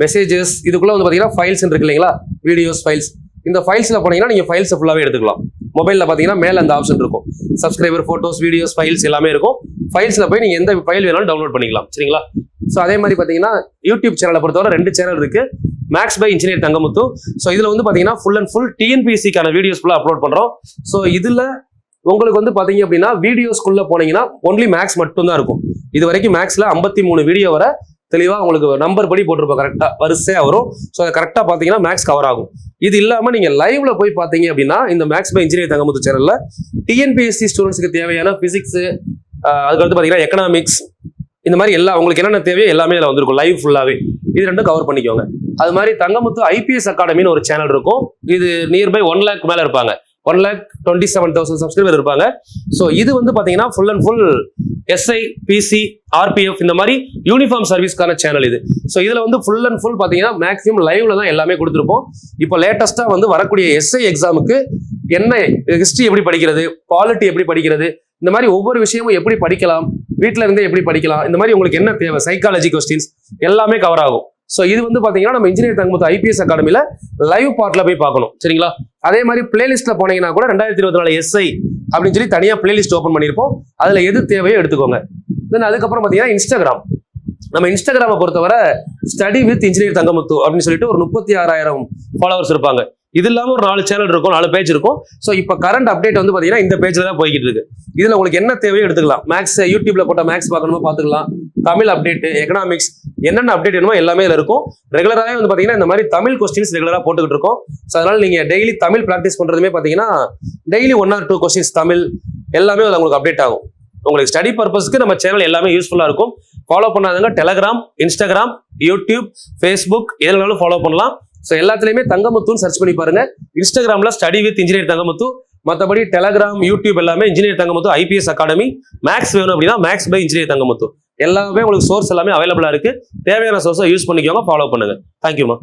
மெசேஜஸ் இதுக்குள்ள வந்து பார்த்தீங்கன்னா ஃபைல்ஸ் இருக்கு இல்லைங்களா, வீடியோஸ் ஃபைல்ஸ். இந்த ஃபைல்ஸ்ல போனீங்கன்னா நீங்கள் ஃபைல்ஸ் ஃபுல்லாகவே எடுத்துக்கலாம். மொபைலில் பார்த்தீங்கன்னா மேலே அந்த ஆப்ஷன் இருக்கும், சப்ஸ்கிரைபர், ஃபோட்டோஸ், வீடியோஸ், ஃபைல்ஸ் எல்லாமே இருக்கும். ஃபைல்ஸில் போய் நீங்கள் எந்த ஃபைல் வேணாலும் டவுன்லோட் பண்ணிக்கலாம். சரிங்களா? ஸோ அதே மாதிரி பார்த்தீங்கன்னா யூடியூப் சேனலை பொறுத்தவரை 2 சேனல் இருக்கு, maths by engineer Thangamuthu. So இதில் வந்து பார்த்தீங்கன்னா ஃபுல் அண்ட் ஃபுல் டிஎன்பிஎஸ்சிக்கான வீடியோஸ் ஃபுல்லாக அப்லோட் பண்ணுறோம். ஸோ இதில் உங்களுக்கு வந்து பார்த்தீங்க அப்படின்னா வீடியோஸ்குள்ளே போனீங்கன்னா ஒன்லி மேக்ஸ் மட்டும் தான் இருக்கும். இது வரைக்கும் மேக்ஸில் 53 வீடியோ வர தெளிவாக உங்களுக்கு நம்பர் படி போட்டிருப்போம், கரெக்டாக வரிசையாக வரும். ஸோ அதை கரெக்டாக பார்த்தீங்கன்னா மேக்ஸ் கவர் ஆகும். இது இல்லாமல் நீங்கள் லைவ்ல போய் பார்த்தீங்க அப்படின்னா இந்த மேக்ஸ் பை இன்ஜினியர் தங்கமுத்து சேனலில் டிஎன்பிஎஸ்சி ஸ்டூடெண்ட்ஸ்க்கு தேவையான பிசிக்ஸ், அதுக்கடுத்து பார்த்தீங்கன்னா எக்கனாமிக்ஸ், இந்த மாதிரி எல்லா உங்களுக்கு என்னென்ன தேவையோ எல்லாமே அதில் வந்திருக்கும் லைவ் ஃபுல்லாகவே. இது ரெண்டும் கவர் பண்ணிக்கோங்க. அது மாதிரி தங்கமுத்து ஐபிஎஸ் அகாடமின்னு ஒரு சேனல் இருக்கும். இது நியர்பை 1 lakh மேலே இருப்பாங்க, 1,27,000 சப்ஸ்கிரைபர் இருப்பாங்க. ஸோ இது வந்து பார்த்தீங்கன்னா full and full SI, PC, RPF இந்த மாதிரி யூனிஃபார்ம் சர்வீஸ்க்கான சேனல் இது. ஸோ இதில் வந்து ஃபுல் அண்ட் ஃபுல் பார்த்தீங்கன்னா மேக்ஸிமம் லைவ்ல தான் எல்லாமே கொடுத்துருப்போம். இப்போ லேட்டஸ்ட்டாக வந்து வரக்கூடிய எஸ்ஐ எக்ஸாமுக்கு என்ன ஹிஸ்ட்ரி எப்படி படிக்கிறது, பாலிட்டி எப்படி படிக்கிறது, இந்த மாதிரி ஒவ்வொரு விஷயமும் எப்படி படிக்கலாம், வீட்டில் இருந்தே எப்படி படிக்கலாம், இந்த மாதிரி உங்களுக்கு என்ன தேவை, சைக்காலஜி கொஸ்டின்ஸ் எல்லாமே கவர் ஆகும். ஸோ இது வந்து பார்த்தீங்கன்னா நம்ம இன்ஜினியர் தங்கமுத்து ஐபிஎஸ் அகாடமியில் லைவ் பார்ட்ல போய் பார்க்கணும். சரிங்களா? அதே மாதிரி பிளேலிஸ்ட்ல போனீங்கன்னா கூட 2024 எஸ்ஐ அப்படின்னு சொல்லி தனியாக பிளேலிஸ்ட் ஓப்பன் பண்ணியிருப்போம். அதில் எது தேவையோ எடுத்துக்கோங்க. தென் அதுக்கப்புறம் பார்த்தீங்கன்னா இன்ஸ்டாகிராம், நம்ம இன்ஸ்டாகிராமை பொறுத்தவரை ஸ்டடி வித் இன்ஜினியர் தங்கமுத்து அப்படின்னு சொல்லிட்டு ஒரு 36,000 ஃபாலோவர்ஸ் இருப்பாங்க. இது இல்லாமல் ஒரு 4 சேனல் இருக்கும், 4 பேஜ் இருக்கும். ஸோ இப்போ கரண்ட் அப்டேட் வந்து பார்த்தீங்கன்னா இந்த பேஜில் தான் போய்கிட்டு இருக்கு. இதில் உங்களுக்கு என்ன தேவையோ எடுத்துக்கலாம். மேக்ஸ் யூடியூப்ல போட்ட மேக்ஸ் பார்க்கணுமோ பார்த்துக்கலாம், தமிழ் அப்டேட், எக்கனாமிக்ஸ், என்னென்ன அப்டேட் வேணுமோ எல்லாமே இதில் இருக்கும். ரெகுலராகவே வந்து பார்த்தீங்கன்னா இந்த மாதிரி தமிழ் கொஸ்டின்ஸ் ரெகுலராக போட்டுக்கிட்டு இருக்கோம். ஸோ அதனால நீங்கள் டெய்லி தமிழ் ப்ராக்டிஸ் பண்ணுறதுமே பார்த்தீங்கன்னா டெய்லி 1 or 2 கொஸ்டின்ஸ் தமிழ் எல்லாமே அதில் உங்களுக்கு அப்டேட் ஆகும். உங்களுக்கு ஸ்டடி பர்பஸ்க்கு நம்ம சேனல் எல்லாமே யூஸ்ஃபுல்லாக இருக்கும். ஃபாலோ பண்ணாதவங்க டெலகிராம், இன்ஸ்டாகிராம், யூடியூப், ஃபேஸ்புக் எதுனாலும் ஃபாலோ பண்ணலாம். ஸோ எல்லாத்துலேயுமே தங்கமுத்துன்னு சர்ச் பண்ணி பாருங்க. இன்ஸ்டாகிராமில் ஸ்டடி வித் இன்ஜினியர் தங்கமுத்து, மற்றபடி டெலகிராம், யூடியூப் எல்லாமே engineer Thangamuthu IPS academy. Maths வேணும் அப்படின்னா மேக்ஸ் பை இன்ஜினியர் தங்கமுத்து. எல்லாமே உங்களுக்கு சோர்ஸ் எல்லாமே அவைலபிளா இருக்கு. தேவையான சோர்ஸை யூஸ் பண்ணிக்கோங்க, ஃபாலோ பண்ணுங்க. தேங்க்யூமா.